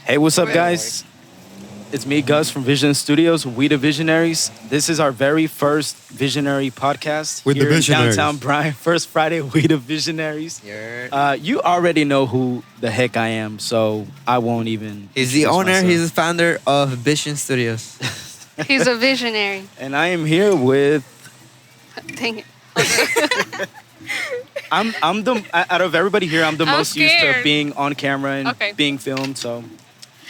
Hey, what's up, guys? It's me, Gus, from Vision Studios. We the Visionaries. This is our very first Visionary podcast With the here in Visionaries. downtown Bryan. First Friday, We the Visionaries. You already know who the heck I am, so I won't even. He's the introduce owner. myself. He's the founder of Vision Studios. He's a visionary. And I am here with. Dang it. I'm the out of everybody here. I'm the I'm most used to scared. being on camera and Okay. being filmed. So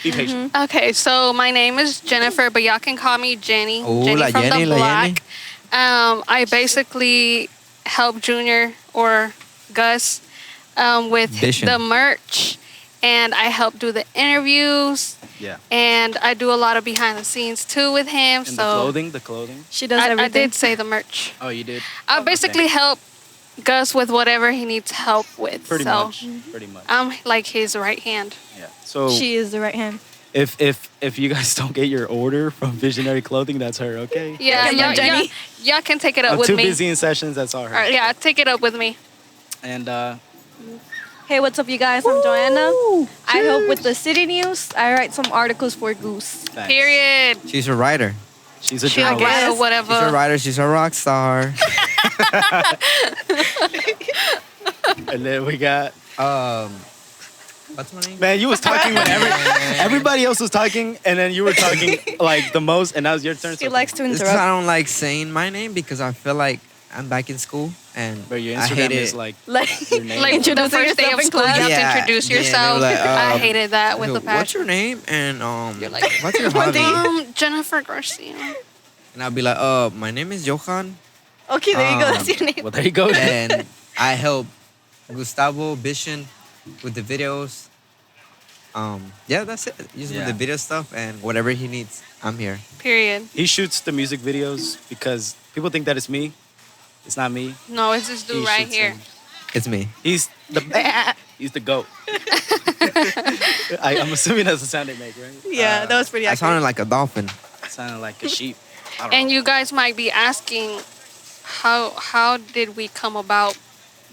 be patient. Okay, so my name is Jennifer, but y'all can call me Jenny. Oh, Jenny la from Jenny, the la block. I basically help Junior or Gus with Vision. the merch, and I help do the interviews, Yeah. and I do a lot of behind the scenes too with him. And so the clothing. She does I everything. did say the merch. Oh, you did. I basically help Gus with whatever he needs help with. Pretty so much. Pretty much. I'm like his right hand. Yeah. So She is the right hand. if you guys don't get your order from Visionary Clothing, that's her. Okay. Yeah, Come on, Jenny. y'all can take it up I'm with too me. busy in sessions. That's all her. All right, yeah, take it up with me. And Hey, what's up, you guys? I'm Joanna. I help with the city news. I write some articles for Goose. thanks. Period. She's a writer. She's a She'll journalist. write or She's a whatever. writer. She's a rock star. And then we got What's my name? man. You was talking when everybody else was talking, and then you were talking like the most, and now it's your turn. She so- likes to It's 'cause interrupt. I don't like saying my name because I feel like I'm back in school and But your I hate Instagram it. is like Like, your name. Like the Introducing first day of yourself in school, you class? have Yeah, to introduce yeah, they were yourself. like, I hated that with So, the what's passion. your name and You're like, what's your One hobby? thing. Jennifer Garcia. And I'll be like, my name is Johan okay, there you go. That's your name. Well, there you go. and I help Gustavo Vision with the videos. Yeah, that's it. Just Yeah. with the video stuff and whatever he needs, I'm here. Period. He shoots the music videos because people think that it's me. It's not me. No, it's this dude He right shoots here. them. It's me. He's the he's the goat. I'm assuming that's the sound they make, right? Yeah, that was pretty I accurate. sounded like a dolphin. Sounded like a sheep. I don't And know. you guys might be asking, how did we come about?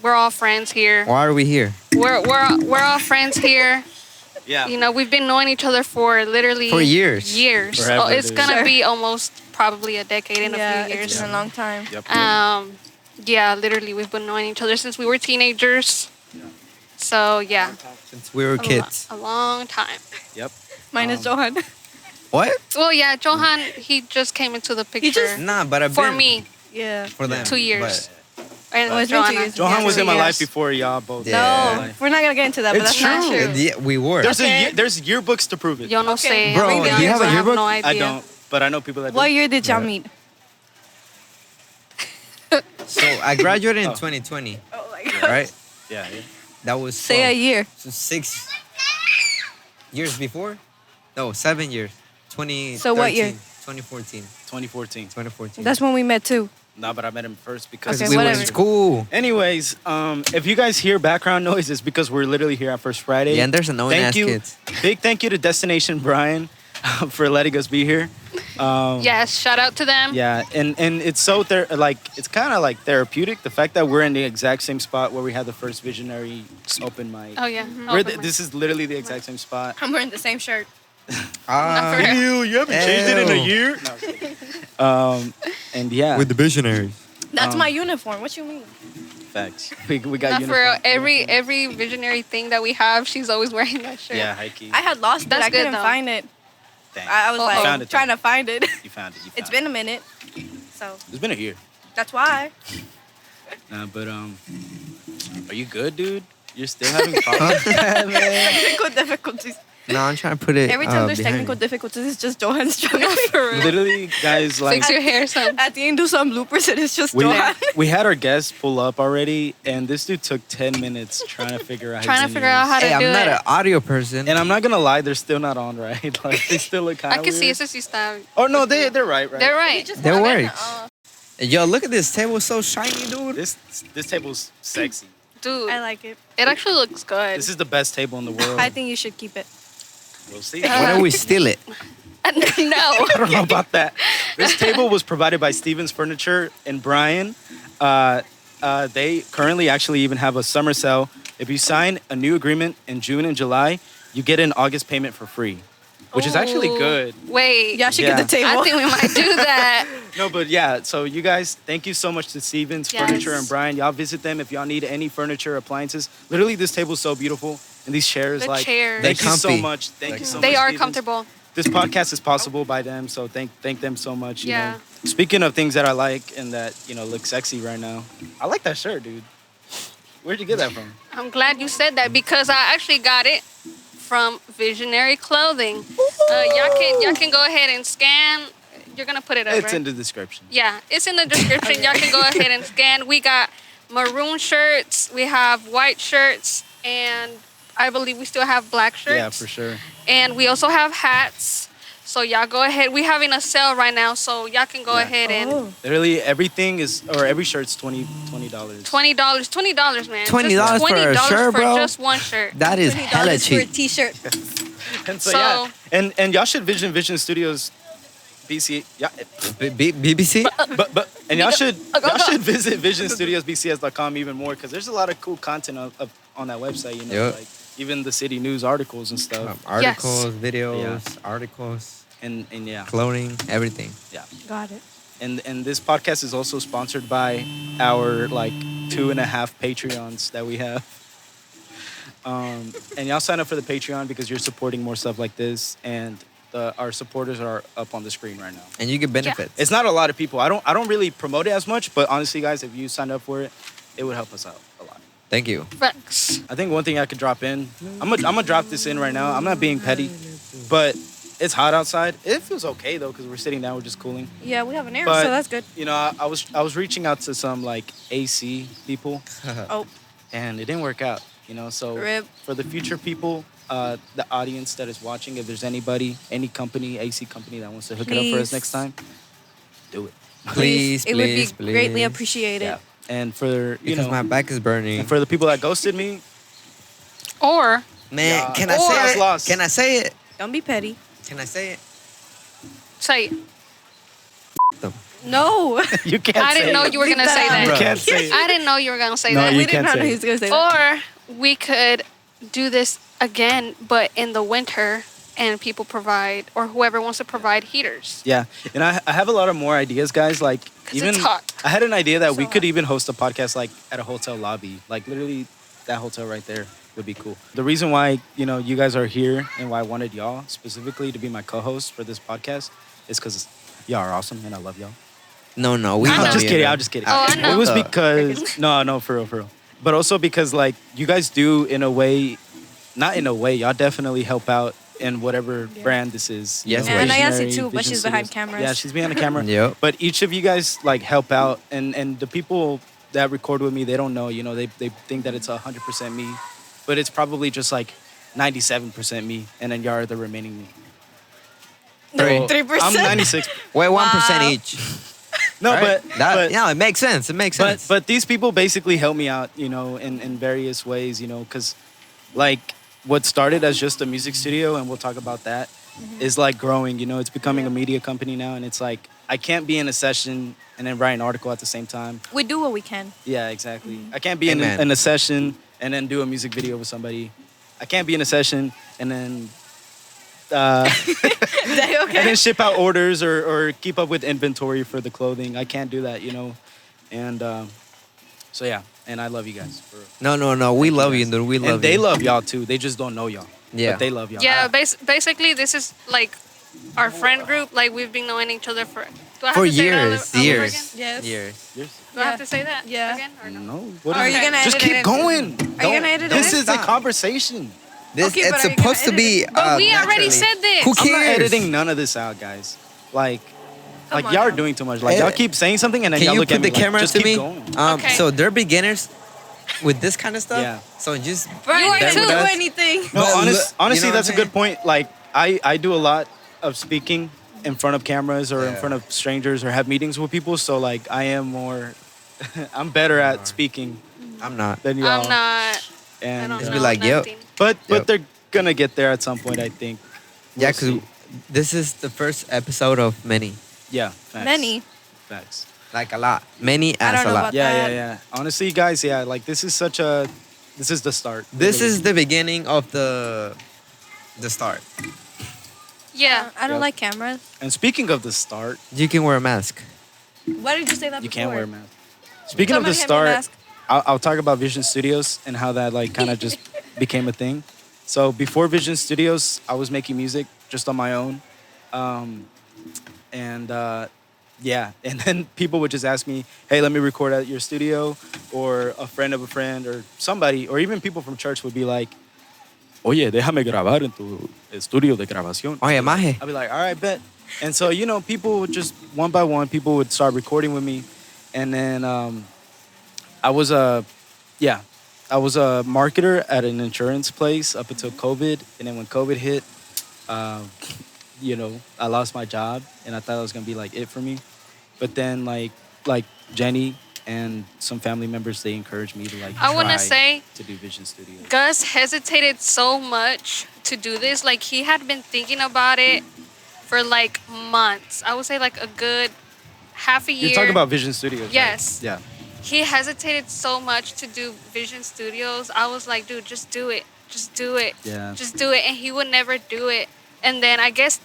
We're all friends here. Why are we here? We're all friends here. Yeah. You know, we've been knowing each other for literally For years. Years. Forever, Oh, it's dude. gonna Sure. be almost probably a decade in yeah, a few years. it's been a long time. Yep. Yeah, literally, we've been knowing each other since we were teenagers. So yeah, Since we were kids. a long time. Yep. Mine is Johan. What? Well, yeah, Johan, he just came into the picture just- Nah, but I've for been me. Yeah. for them. 2 years. But And Oh, it's been 2 Johanna. years. Johan Yeah, was in 2 my years. life before y'all both. Yeah. No, we're not gonna get into that, but It's that's not true. true. yeah, we were. Okay. There's yearbooks to prove it. Yo no Okay. sé. Bro, I'm do you have a I have yearbook? no idea. I don't, but I know people that do. What year did y'all Yeah. meet? So I graduated in Oh. 2020, Oh my right? Yeah, yeah. That was Say a year. so 6 years before? No, 7 years. 2013. So what year? 2014. 2014. 2014. That's when we met too. No, but I met him first because Okay, we were in whatever. school. Anyways, if you guys hear background noise, it's because we're literally here at First Friday. Yeah, and there's annoying Thank ass you. kids. Big thank you to Destination Bryan for letting us be here. Yes, shout out to them. Yeah, and it's so it's kind of like therapeutic. The fact that we're in the exact same spot where we had the first Visionary open mic. Oh yeah. This is literally the exact same spot. I'm wearing the same shirt. Ah, for- Ew, you haven't changed it in a Ew. year. No, I'm just kidding. And yeah, With the Visionaries. That's Um, my uniform. What you mean? facts. We got Not for uniform. every visionary thing that we have, she's always wearing that shirt. Yeah, high key. I had lost it. That's I good, couldn't though. find it. Dang. I was Uh-oh. like Found it, trying though. to find it. You found it. You found It's been a minute. So It's been a year. that's why. Nah, but are you good, dude? You're still having problems. Technical difficulties. no, I'm trying to put it. Every time there's behind technical me. difficulties, it's just Johan struggling. For real. Literally, guys, like Fix your hair, son. At the end, do some bloopers, and it's just we Johan. we had our guests pull up already, and this dude took 10 minutes trying to figure out. Trying to figure out how to Hey, I'm do not it. an audio person. And I'm not gonna lie, they're still not on, right? Like they still look kind I of can see weird. eso sí está. Oh no, they're right. They're right. That works. Yo, look at this table, so shiny, dude. This table's sexy. Dude, I like it. it actually looks good. This is the best table in the world. I think you should keep it. We'll see. Why don't we steal it? No. I don't know about that. This table was provided by Stevens Furniture in Bryan. They currently actually even have a summer sale. If you sign a new agreement in June and July, you get an August payment for free, which is actually Ooh. good. Wait. Y'all should Yeah. get the table. I think we might do that. No, but yeah, so you guys, thank you so much to Stevens Yes. Furniture and Brian. Y'all visit them if y'all need any furniture, appliances. Literally, this table is so beautiful. And these chairs, The like, chairs. thank you so They're comfy. much. Thank you so much, They are Stevens. comfortable. This podcast is possible by them, so thank them so much. You Yeah. know. Speaking of things that I like and that, look sexy right now, I like that shirt, dude. Where'd you get that from? I'm glad you said that because I actually got it from Visionary Clothing. Y'all can go ahead and scan. You're gonna put it up, It's right? in the description. Yeah, it's in the description. Y'all can go ahead and scan. We got maroon shirts, we have white shirts, and I believe we still have black shirts. Yeah, for sure. And we also have hats. So y'all go ahead. We're having a sale right now, so y'all can go Yeah. ahead and Oh. Literally everything is, or every shirt's $20. $20, man. $20 Just for a $20 shirt, for bro? just one shirt. That is $20 hella for a cheap. t-shirt. And so, So- yeah, and y'all should Vision Studios, BC. Yeah, BBC? but and y'all should visit visionstudiosbcs.com even more because there's a lot of cool content on that website. Yep. Like even the city news articles and stuff. Articles, videos, articles, And yeah, clothing, everything. Got it. and this podcast is also sponsored by our like 2.5 Patreons that we have. And y'all sign up for the Patreon because you're supporting more stuff like this, and our supporters are up on the screen right now. And you get benefits. It's not a lot of people. I don't really promote it as much, but honestly, guys, if you signed up for it, it would help us out a lot. Thank you. Facts. I think one thing I could drop in. I'm gonna drop this in right now. I'm not being petty, but it's hot outside. It feels okay though because we're sitting down, we're just cooling. Yeah, we have an air, But so that's good. I was reaching out to some like AC people, Oh, and it didn't work out. So Rip. for the future people, the audience that is watching, if there's anybody, any company, AC company that wants to hook it up for us Please. next time, do it. Please, it would be please, greatly please. appreciated. Yeah. And for Because my back is burning. and for the people that ghosted me, Or Man, Yeah. can I Or- say it? Lost. Can I say it? Don't be petty. Can I say it? say, No. you can't. I didn't say know it. you were gonna say You that. can't say it. I didn't know you were gonna say No, that. you we did can't not say know it. he was going to say that. Or we could do this again, but in the winter, and people provide, or whoever wants to provide heaters. Yeah, and I have a lot of more ideas, guys. Like 'Cause even it's hot. I had an idea that So we could hot. even host a podcast like at a hotel lobby, like literally that hotel right there would be cool. The reason why you guys are here and why I wanted y'all specifically to be my co-host for this podcast is because y'all are awesome and I love y'all. No, we I love know. Just you, kidding. man. I'm just kidding. Oh, I know. It was because no, for real. But also because like you guys do in a way, not in a way. Y'all definitely help out in whatever brand this is. Yes, And Nancy Visionary, too, but Vision she's behind Studios. cameras. Yeah, she's behind the camera. Yep. But each of you guys like help out, and the people that record with me, they don't know. They think that it's 100% me, but it's probably just like 97% me, and then y'all are the remaining me. So, 3%? I'm 96. We're 1% Wow. each. No, right? but yeah, it makes sense. It makes but sense. but these people basically help me out, in various ways, because like what started as just a music studio, and we'll talk about that, is like growing. It's becoming a media company now, and it's like I can't be in a session and then write an article at the same time. We do what we can. Yeah, exactly. I can't be Amen. in a session and then do a music video with somebody. I can't be in a session and then Is that okay? and then ship out orders or keep up with inventory for the clothing. I can't do that, And so yeah, and I love you guys. For real. No. We love you, dude. We love And they you. love y'all too. They just don't know y'all. Yeah. But they love y'all. Yeah, basically, this is like our friend group. Like we've been knowing each other for. Do I have For to say that all years. over Years. again? Yes. Years. Yes. Do I have to say that? Yeah. Again or no? No. What Are is you it? gonna Just edit keep it? going. Are you gonna edit it? This is a Stop. conversation. This Okay, but it's are you gonna supposed to edit be. it? But we already naturally. said this. Who I'm not cares? editing none of this out, guys. Like Come on y'all are now. doing too much. Like y'all keep saying something and then Can y'all you look at put the me camera like, just to keep me? going. Okay. So they're beginners with this kind of stuff. Yeah. So just Brian, You are you too. didn't do That's- anything. No, But honestly, you know what that's a I'm good saying? point. Like I do a lot of speaking in front of cameras or in Yeah. front of strangers or have meetings with people. So like I am more, I'm better at speaking I'm not. than y'all. I'm not. I And don't Just know be like, yo. nothing. but Yep. they're gonna get there at some point, I think. Yeah, We'll because see. this is the first episode of many. Yeah, facts. Many. Facts. Like a lot. Many I as don't a know lot. about Yeah, that. yeah. Honestly, guys, yeah, like this is the start. This is the beginning of the the start. Yeah. I don't Yep. like cameras. And speaking of the start, You can wear a mask. Why did you say that you before? can't wear a mask. Speaking of the Somebody hand me a start, mask. I'll talk about Vision Studios and how that like kind of just became a thing. So before Vision Studios, I was making music just on my own, um, and yeah, and then people would just ask me, "Hey, let me record at your studio," or a friend of a friend, or somebody, or even people from church would be like, "Oye, déjame grabar en tu estudio de grabación." Oye, maje. I'd be like, "All right, bet." And so people would just one by one, people would start recording with me, and then I was a, yeah, I was a marketer at an insurance place up until COVID, and then when COVID hit, uh, I lost my job, and I thought it was gonna be like it for me. But then like Jenny and some family members, they encouraged me to like I want try to say to do Vision Studios. Gus hesitated so much to do this. Like, he had been thinking about it for like months. I would say like a good half a year. You're talking about Vision Studios, right? Yes. Yeah. He hesitated so much to do Vision Studios. I was like, dude, just do it. Just do it. Yeah. Just do it. And he would never do it. And then I guess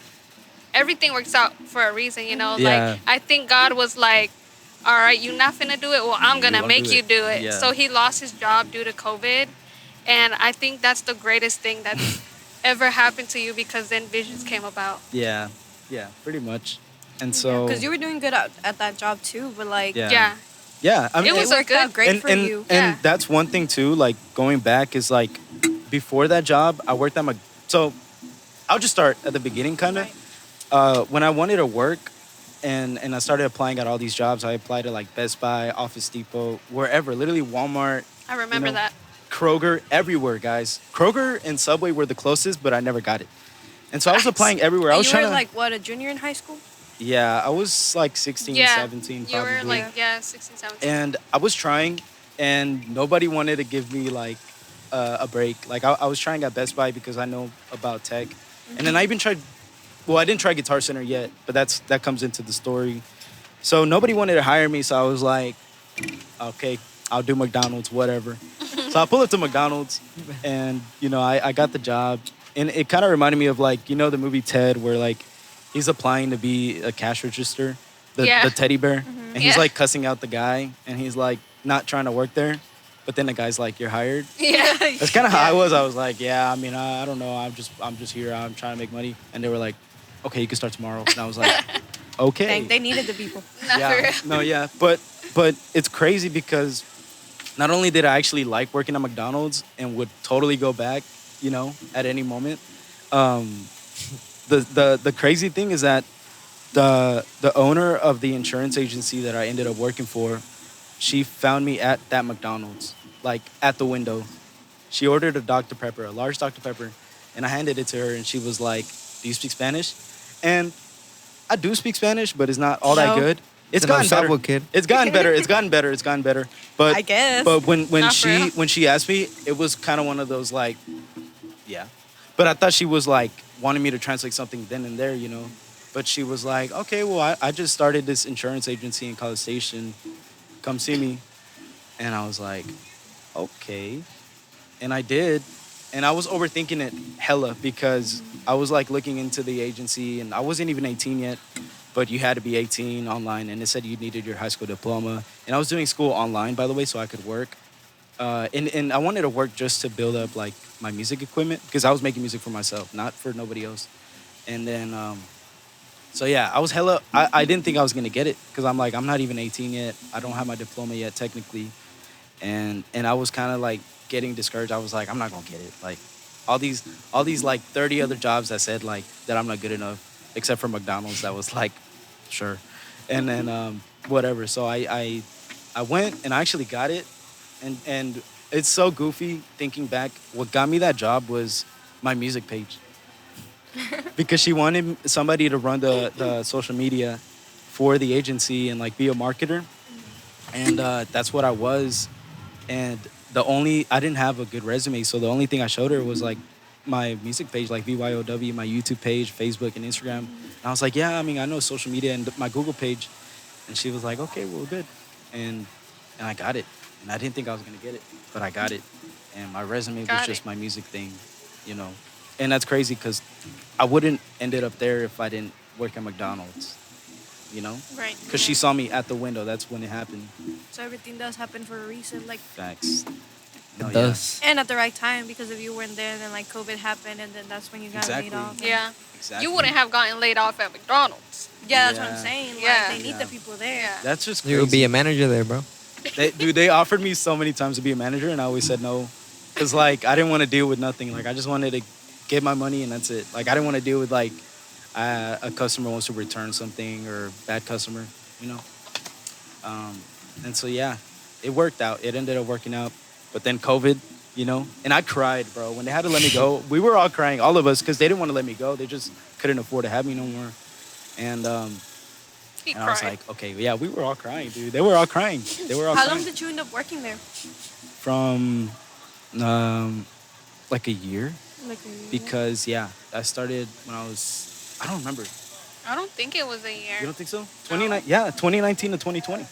everything works out for a reason, Yeah. Like, I think God was like, all right, you're not finna do it. Well, I'm going to gonna make do you it. do it. Yeah. So he lost his job due to COVID. And I think that's the greatest thing that's ever happened to you, because then Visions came about. Yeah. Yeah. Pretty much. And so. Because you were doing good at that job too, but like Yeah. Yeah. Yeah. I mean, It was it a worked good- out great and, for and, you. And Yeah. that's one thing too. Like going back is like before that job, I worked at so I'll just start at the beginning, kind of. Right. When I wanted to work, and I started applying at all these jobs, I applied to like Best Buy, Office Depot, wherever, literally Walmart, I remember know, that. Kroger, everywhere, guys. Kroger and Subway were the closest, but I never got it. And so I was applying everywhere. I was you trying were to, like what, a junior in high school? yeah, I was like 16, Yeah. 17, You probably. were like, 16, 17. And I was trying, and nobody wanted to give me like a break. Like I was trying at Best Buy because I know about tech, and then I even tried. Well, I didn't try Guitar Center yet, but that comes into the story. So nobody wanted to hire me, so I was like, okay, I'll do McDonald's, whatever. So I pulled up to McDonald's, and I got the job, and it kind of reminded me of like the movie Ted, where like he's applying to be a cash register, the teddy bear, and he's Yeah. like cussing out the guy, and he's like not trying to work there, but then the guy's like, "You're hired." Yeah. That's kind of how I was. I was like, "Yeah, I mean, I don't know. I'm just here. I'm trying to make money." And they were like, "Okay, you can start tomorrow." And I was like, "Okay." Dang, they needed the people. Not for Yeah. real. No, yeah. But it's crazy because not only did I actually like working at McDonald's and would totally go back, at any moment. The crazy thing is that the owner of the insurance agency that I ended up working for, she found me at that McDonald's, like at the window. She ordered a Dr. Pepper, a large Dr. Pepper, and I handed it to her, and she was like, "Do you speak Spanish?" And I do speak Spanish, but it's not all that No. good. It's It's gotten an better. ensemble kid. It's gotten better. It's gotten better. It's gotten better. But I guess. But when Not for real. she asked me, it was kind of one of those like, yeah. But I thought she was like wanting me to translate something then and there, But she was like, okay, well, I just started this insurance agency in College Station. Come see me. And I was like, okay. And I did. And I was overthinking it hella because I was like looking into the agency and I wasn't even 18 yet, but you had to be 18 online, and it said you needed your high school diploma. And I was doing school online, by the way, so I could work. And I wanted to work just to build up like my music equipment because I was making music for myself, not for nobody else. And then, so yeah, I was hella, I didn't think I was gonna get it because I'm like, I'm not even 18 yet. I don't have my diploma yet technically. And I was kind of like getting discouraged. I was like, I'm not gonna get it. Like all these like 30 other jobs that said like that I'm not good enough, except for McDonald's that was like, sure. And then whatever. So I went and I actually got it. And it's so goofy thinking back. What got me that job was my music page. Because she wanted somebody to run the social media for the agency and like be a marketer. And that's what I was. And I didn't have a good resume. So the only thing I showed her was like my music page, like VYOW, my YouTube page, Facebook and Instagram. And I was like, yeah, I mean, I know social media and my Google page. And she was like, okay, well, good. And I got it. And I didn't think I was going to get it, but I got it. And my resume was Got just it. my music thing, And that's crazy because I wouldn't ended up there if I didn't work at McDonald's, you know? Right. Because she saw me at the window. That's when it happened. So everything does happen for a reason, like, Facts. No, It yeah. does. and at the right time, because if you weren't there, then like COVID happened, and then that's when you got laid Exactly. off. and- Yeah. Exactly. You wouldn't have gotten laid off at McDonald's. Yeah, that's what I'm Yeah. saying. Like, Yeah. they need the Yeah. people there. Yeah. That's just crazy. You would be a manager there, bro. Dude, they offered me so many times to be a manager, and I always said no. Because, like, I didn't want to deal with nothing. Like, I just wanted to get my money, and that's it. Like, I didn't want to deal with, like, a customer wants to return something or bad customer, you know? And so, yeah, it worked out. It ended up working out. But then COVID, you know? And I cried, bro. When they had to let me go, we were all crying, all of us, because they didn't want to let me go. They just couldn't afford to have me no more. And, He and I was cried. like, okay, yeah, we were all crying, dude. They were all crying. They were all How crying. long did you end up working there? From like a year, Like because yeah, I started when I was, I don't remember. I don't think it was a You year. don't think so? 2019 to 2020.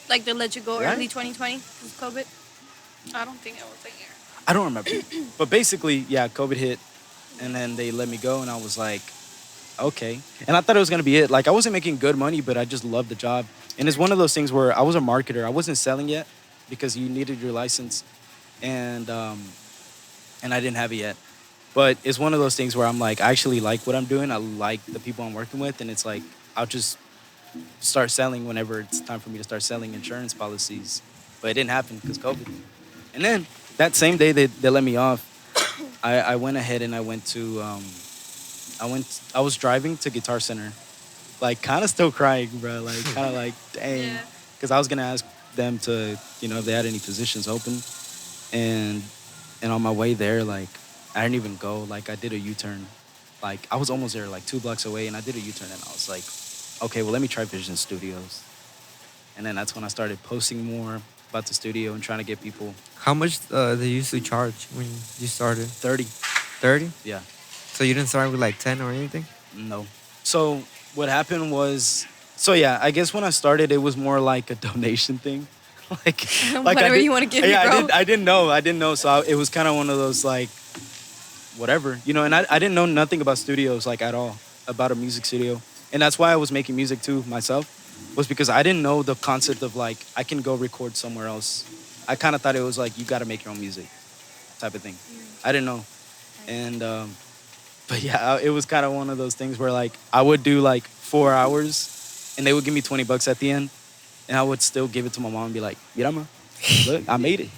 like they let you go Right? early 2020 because COVID. I don't think it was a year. I don't remember. But basically, yeah, COVID hit, and then they let me go, and I was like, okay. And I thought it was gonna be it. Like I wasn't making good money, but I just loved the job. And it's one of those things where I was a marketer. I wasn't selling yet because you needed your license, and I didn't have it yet. But it's one of those things where I'm like, I actually like what I'm doing. I like the people I'm working with, and it's like I'll just start selling whenever it's time for me to start selling insurance policies. But it didn't happen because COVID. And then that same day they let me off, I went ahead and I went to I was driving to Guitar Center, like kind of still crying, bro. Like kind of like dang, Yeah. because I was gonna ask them to, you know, if they had any positions open, and on my way there, like I didn't even go. Like I did a U-turn, like I was almost there, like 2 blocks away, and I did a U-turn, and I was like, okay, well let me try Vision Studios, and then that's when I started posting more about the studio and trying to get people How much they usually charge when you started? 30. 30? Yeah. So you didn't start with like 10 or anything? No. So what happened was, so yeah, I guess when I started, it was more like a donation thing, like Whatever you wanna give me, Yeah, bro. I didn't know. So it was kind of one of those like, whatever, you know. And I didn't know nothing about studios like at all, about a music studio, and that's why I was making music too myself, was because I didn't know the concept of like I can go record somewhere else. I kind of thought it was like you got to make your own music, type of thing. I didn't know, and but yeah, it was kind of one of those things where like I would do like 4 hours, and they would give me $20 at the end, and I would still give it to my mom and be like, "Mira, ma, look, I made it."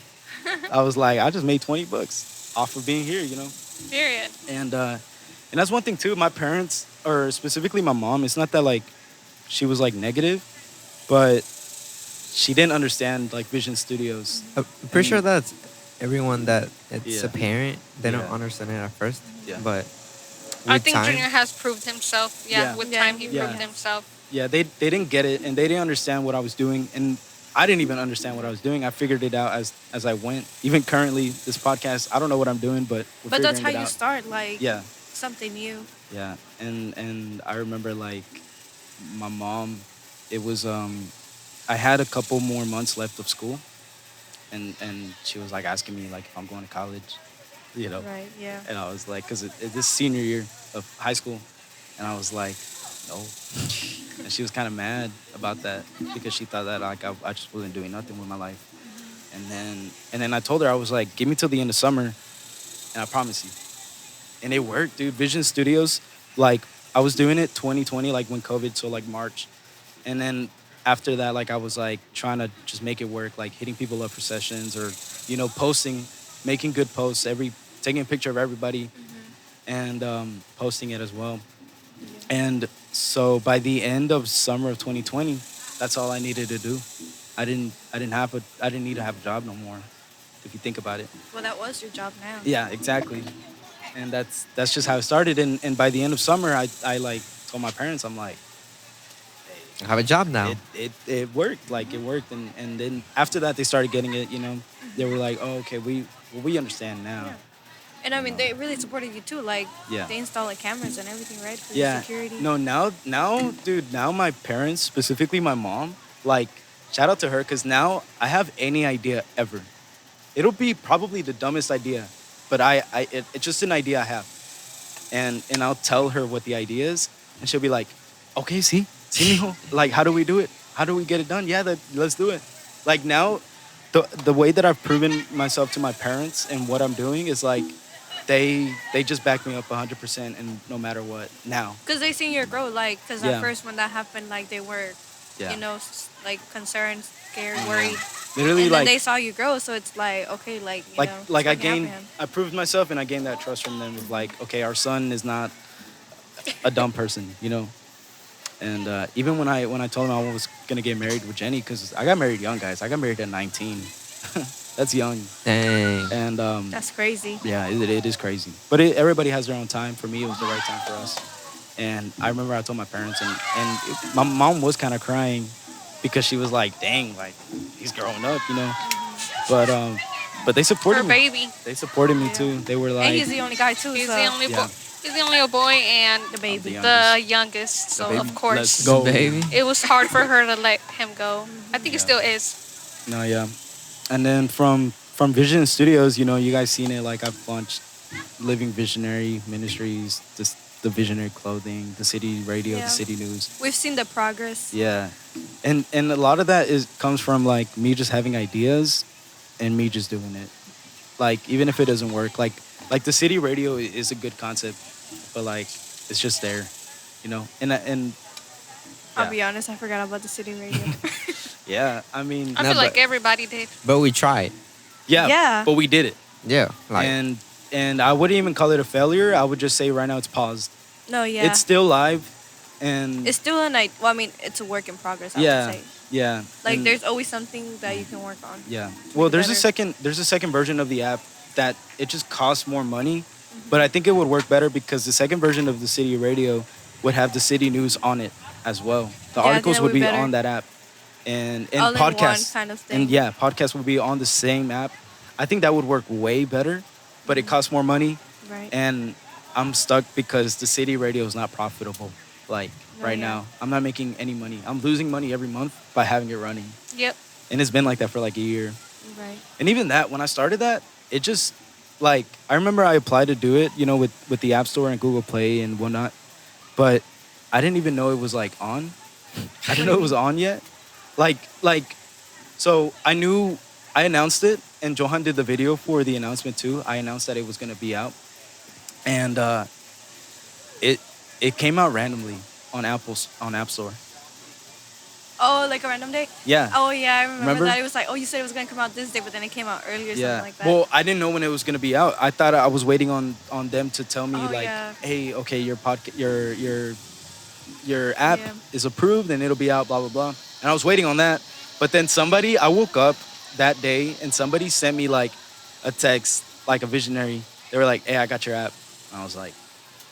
I was like, I just made $20 off of being here, you know. Period. And that's one thing too. My parents, or specifically my mom, it's not that like she was like negative, but she didn't understand like Vision Studios. I'm pretty sure that's everyone that it's a Yeah. parent. They don't Yeah. understand it at first. Yeah. But I with think time, Junior has proved himself. Yeah, Yeah. with Yeah. time he Yeah. proved himself. Yeah, they didn't get it, and they didn't understand what I was doing, and I didn't even understand what I was doing. I figured it out as I went. Even currently, this podcast, I don't know what I'm doing, but we're But that's figuring how it you out. start, like Yeah. something new. Yeah, and I remember like my mom, it was I had a couple more months left of school, and she was like asking me like if I'm going to college, you know, Right. Yeah. and I was like, because this senior year of high school, and I was like, no, and she was kind of mad about that because she thought that like I just wasn't doing nothing with my life, and then I told her, I was like, give me till the end of summer, and I promise you. And it worked, dude. Vision Studios, like I was doing it 2020, like when COVID, so like March. And then after that, like I was like trying to just make it work, like hitting people up for sessions or, you know, posting, making good posts, taking a picture of everybody and posting it as well. And so by the end of summer of 2020, that's all I needed to do. I didn't need to have a job no more, if you think about it. Well, that was your job now. Yeah, exactly. And that's just how it started. And by the end of summer, I like told my parents, I'm like, I have a job now. it worked. Like it worked. And then after that, they started getting it, you know. They were like, oh, okay, we understand now. Yeah. And I mean, they really supported you too. Like, Yeah. they installed like cameras and everything, right? For Yeah. your security. No, now, dude, now my parents, specifically my mom, like, shout out to her, because now I have any idea ever. It'll be probably the dumbest idea. but it's just an idea I have, and I'll tell her what the idea is, and she'll be like, okay, see, mijo, like how do we do it? How do we get it done? Yeah, let's do it. Like now, the way that I've proven myself to my parents and what I'm doing is like, they just back me up 100% and no matter what now. Because they seen your growth, like, because Yeah. at first when that happened, like, they were, Yeah. like, concerned, scared, worried. Literally, And like then they saw you grow, so it's like, okay, like, you know, like it's I fucking gained, happen. I proved myself and I gained that trust from them of like, okay, our son is not a dumb person, you know. And even when I told him I was gonna get married with Jenny, because I got married young, guys. I got married at 19. That's young. Dang. And That's crazy. yeah, it is crazy. But everybody has their own time. For me, it was the right time for us. And I remember I told my parents, and my mom was kind of crying because she was like, "Dang, like he's growing up," you know. But they supported Her me. baby. They supported me too. They were like, And he's the only guy, too, He's so the only Yeah. boy. He's the only boy and the baby. the the youngest. So baby. of course, Let's go. Baby. it was hard for her to let him go. I think it still is. No, yeah. And then from Vision Studios, you know, you guys seen it. Like I've launched Living Visionary Ministries, the Visionary Clothing, the City Radio, Yeah. the City News. We've seen the progress. Yeah, and a lot of that comes from like me just having ideas, and me just doing it. Like even if it doesn't work, like the City Radio is a good concept, but like it's just there, you know. And I'll yeah. be honest, I forgot about the city radio. Yeah, I mean, I No, feel like but- everybody did. But we tried. yeah, Yeah. but we did it, Yeah. Like and I wouldn't even call it a failure. I would just say right now it's paused. No, yeah. It's still live, and It's still a night. Well, I mean, it's a work in progress. I yeah, would say. yeah. Like, and- there's always something that you can work on. Yeah. Well, there's better. a second version of the app that it just costs more money, but I think it would work better because the second version of the City Radio would have the City News on it as well. The Yeah, I articles think that would would be be better. on that app, and All in one podcasts kind of and thing. yeah, podcasts would be on the same app. I think that would work way better, but it costs more money, Right. and I'm stuck because the City Radio is not profitable. Like Oh, right yeah. now, I'm not making any money. I'm losing money every month by having it running, Yep. and it's been like that for like a year. Right. And even that, when I started that, it just like I remember I applied to do it, you know, with the App Store and Google Play and whatnot, but I didn't even know it was like on. I didn't know it was on yet. Like, so I knew I announced it, and Johan did the video for the announcement too. I announced that it was gonna be out, and it came out randomly on App Store. Oh, like a random day? Yeah. Oh, yeah, I remember, Remember? that. It was like, oh, you said it was going to come out this day, but then it came out earlier or Yeah. something like that. Well, I didn't know when it was gonna be out. I thought I was waiting on them to tell me Oh, like, yeah. hey, okay, your app Yeah. is approved and it'll be out, blah blah blah. And I was waiting on that, but then I woke up that day and somebody sent me like a text, like a visionary. They were like, hey, I got your app. And I was like,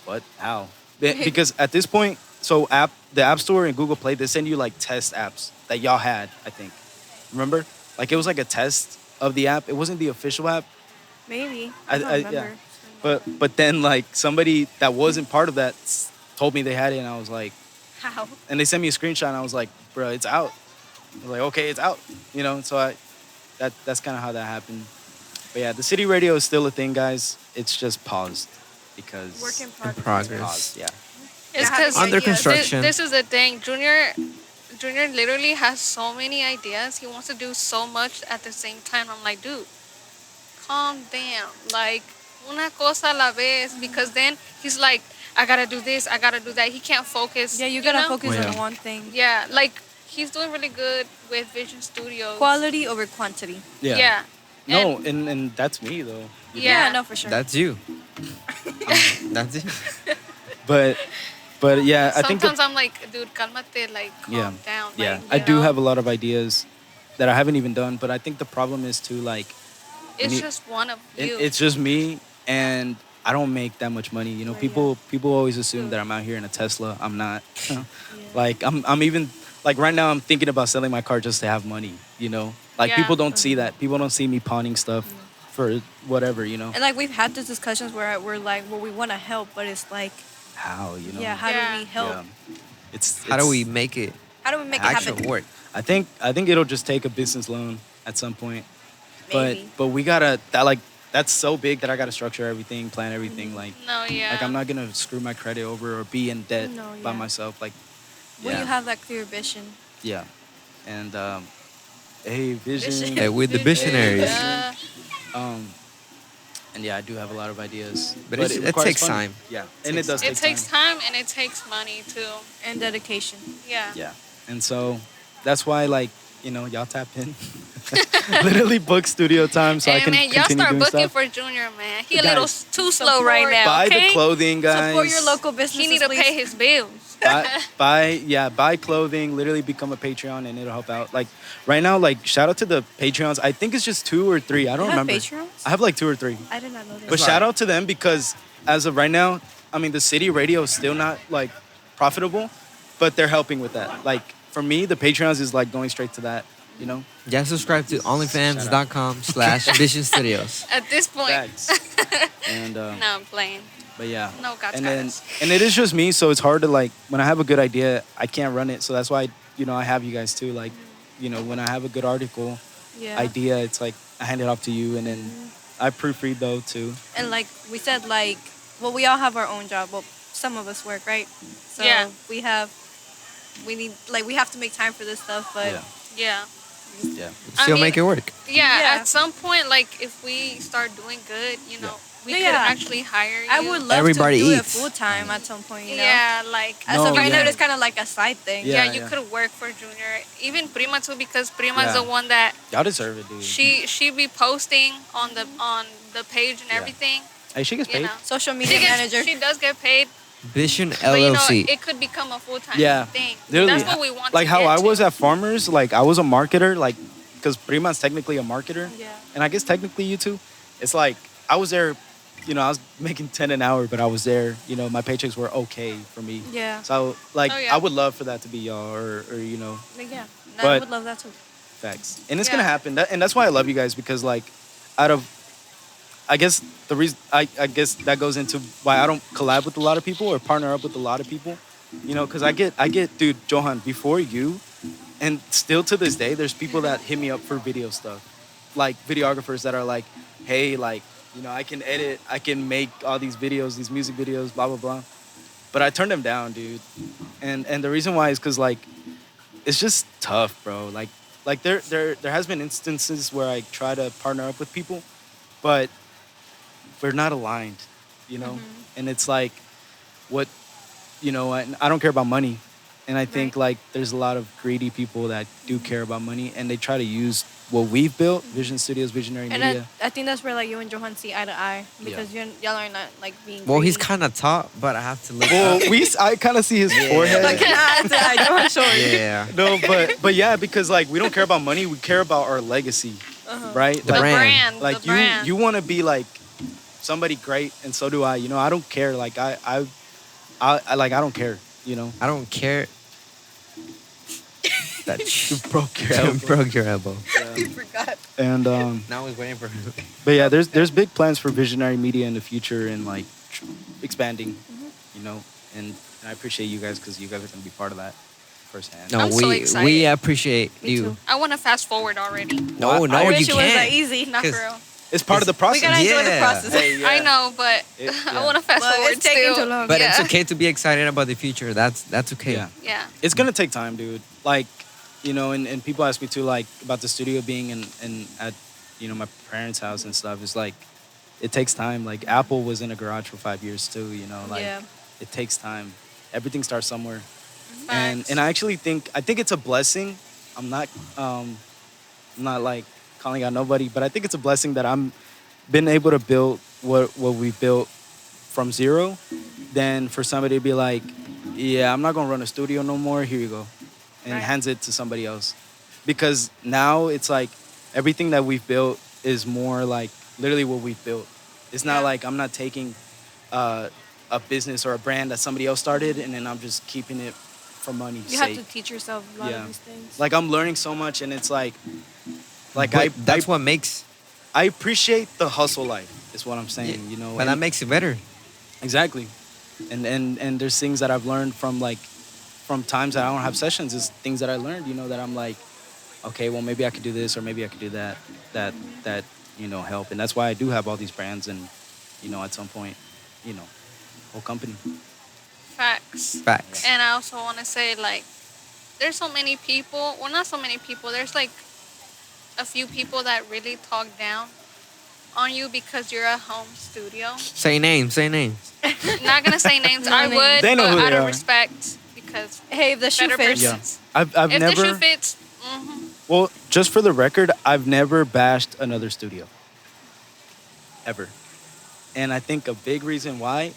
what? How? Because at this point, so the App Store and Google Play, they send you like test apps that y'all had, I think. Remember? Like it was like a test of the app. It wasn't the official app. Maybe. I- I don't I- remember. yeah. But then like somebody that wasn't part of that told me they had it, and I was like, How? and they sent me a screenshot, and I was like, bro, it's out. I was like, okay, it's out. You know, so that's kind of how that happened. But yeah, the City Radio is still a thing, guys. It's just paused because Work in in progress. progress. paused. Yeah. It's Yeah, because Under ideas. construction. This is the thing. Junior literally has so many ideas. He wants to do so much at the same time. I'm like, dude, calm down. Like, una cosa a la vez. Because then he's like, I gotta do this, I gotta do that. He can't focus. Yeah, you gotta know? focus Yeah. on one thing. Yeah, like he's doing really good with Vision Studios. Quality over quantity. Yeah. No, and that's me though. Yeah. No, for sure. That's you. That's it. But yeah, I think Sometimes I'm like, dude, calmate, like calm yeah, down. yeah. Like, I you do know? have a lot of ideas that I haven't even done, but I think the problem is too like It's you- just one of you. it's just me, and I don't make that much money. You know, Right, people always assume that I'm out here in a Tesla. I'm not. Like I'm even like right now I'm thinking about selling my car just to have money. You know, like Yeah. people don't see that. People don't see me pawning stuff for whatever. You know, And like we've had these discussions where we're like, well, we want to help, but it's like, how you know? yeah, how Yeah. do we help? Yeah. It's How do we make it How do we make it actual happen? work? I think it'll just take a business loan at some point. Maybe. But we gotta that's so big that I gotta structure everything, plan everything. No, yeah. Like I'm not gonna screw my credit over or be in debt No, by yeah. myself. Like, When yeah, you have that clear vision. yeah, and hey, vision. Hey, with the visionaries. Yeah. Um, and yeah, I do have a lot of ideas, But it requires takes funding. time. Yeah, and it does. It takes time and it takes money too. And dedication. Yeah. Yeah, and so that's why, like, y'all tap in. Literally book studio time so I Hey can man, y'all continue start doing booking stuff. for Junior, man. He a Guys, little too slow right now. Buy okay? the clothing, guys. Support your local businesses, He need to please. pay his bills. buy clothing. Literally become a Patreon and it'll help out. Like right now, like shout out to the Patreons. I think it's just 2 or 3. I don't You have remember. Patreons? I have like 2 or 3. I did not know that. But shout out to them because as of right now, I mean the city radio is still not like profitable, but they're helping with that. Like for me, the Patreons is like going straight to that. Yeah, subscribe to onlyfans.com/Vision Studios. At this point. Facts. And No, I'm playing. but yeah. No, God, and it is just me, so it's hard to like when I have a good idea, I can't run it. So that's why I have you guys too. Like, when I have a good article Yeah. idea, it's like I hand it off to you, and then I proofread though too. And like we said, we all have our own job. Well, some of us work, right? So Yeah. we have to make time for this stuff, but Yeah. Yeah. Yeah. Still mean- make it work. Yeah, Yeah. at some point, like if we start doing good, we Yeah, could yeah. actually hire you. I would love Everybody to do eats. it full time at some point. Yeah, like As of No, right now, yeah. it's kind of like a side thing. Yeah. you could work for Junior, even Prima too, because Prima's Yeah. the one that Y'all deserve it, dude. she be posting on the page and Yeah. everything. Hey, she gets You paid. know, Social media manager. she does get paid, Vision but LLC. it could become a full time Yeah. thing. Literally, That's what we want. like to how get I was to. at Farmers, like I was a marketer, like because Prima's technically a marketer, Yeah. and I guess technically you too. It's like I was there, I was making 10 an hour, but I was there. My paychecks were okay for me. Yeah. So like Oh, yeah. I would love for that to be y'all, or Like, yeah. I But- would love that too. facts, and it's Yeah. gonna happen. And that's why I love you guys because like out of I guess the reason I guess that goes into why I don't collab with a lot of people or partner up with a lot of people, because I get dude Johan before you, and still to this day there's people that hit me up for video stuff, like videographers that are like, hey, like I can edit, I can make all these videos, these music videos, blah blah blah, but I turned them down, dude, and the reason why is because like it's just tough, bro. Like there has been instances where I try to partner up with people, but we're not aligned, and it's like what I don't care about money, and I think like there's a lot of greedy people that do care about money, and they try to use what we've built, Vision Studios, Visionary And Media. I think that's where like you and Johan see eye to eye because y'all are not like being. Well, he's greedy. kind of tall, but I have to look Well, up. I kind of see his forehead. Like eye to eye, Johan short. Yeah. No, but yeah, because like we don't care about money, we care about our legacy, right? The the Like, brand. brand, like the brand. you want to be like somebody great, and so do I. I don't care. Like I don't care. I don't care. That You broke your elbow. broke your elbow. I forgot. And Now he's waiting for him. but yeah, there's big plans for Visionary Media in the future and like expanding, and I appreciate you guys because you guys are gonna be part of that firsthand. No, I'm so we excited. appreciate Me you. too. I want to fast forward already. No, I no, I you wish it was that can't. easy. Not for 'Cause- real. It's part of the process. We gotta enjoy the Yeah. process. Hey, yeah. I know, but Yeah. I want to fast But forward it's taking still. too long. But it's Yeah. okay to be excited about the future. That's okay. Yeah. Yeah. It's gonna take time, dude. Like, and people ask me too, like about the studio being in at my parents' house and stuff. It's like it takes time. Like Apple was in a garage for 5 years too. Like Yeah. it takes time. Everything starts somewhere. Facts. And I actually think it's a blessing. I'm not like calling out nobody, but I think it's a blessing that I'm been able to build what we built from zero. Then for somebody to be like, yeah, I'm not gonna run a studio no more. Here you go, and Right. hands it to somebody else, because now it's like everything that we've built is more like literally what we've built. It's not Yeah. like I'm not taking a business or a brand that somebody else started and then I'm just keeping it for money's You sake. have to teach yourself a lot Yeah. of these things. Like I'm learning so much, and it's like But I that's what makes. I appreciate the hustle life. Is what I'm saying. But that and- makes it better. exactly. And there's things that I've learned from times that I don't have sessions. Is things that I learned. That I'm like, okay, well maybe I could do this or maybe I could do that. That help. And that's why I do have all these brands and, at some point, whole company. Facts. Facts. And I also want to say, like, there's so many people. Well, not so many people. There's like a few people that really talk down on you because you're a home studio. Say names. Say names. Not gonna say names. I names. would, They know but who out they of are. respect, because Hey, if the shoe better fits. Yeah. persons. I've If never. the shoe fits, Well, just for the record, I've never bashed another studio. Ever. And I think a big reason why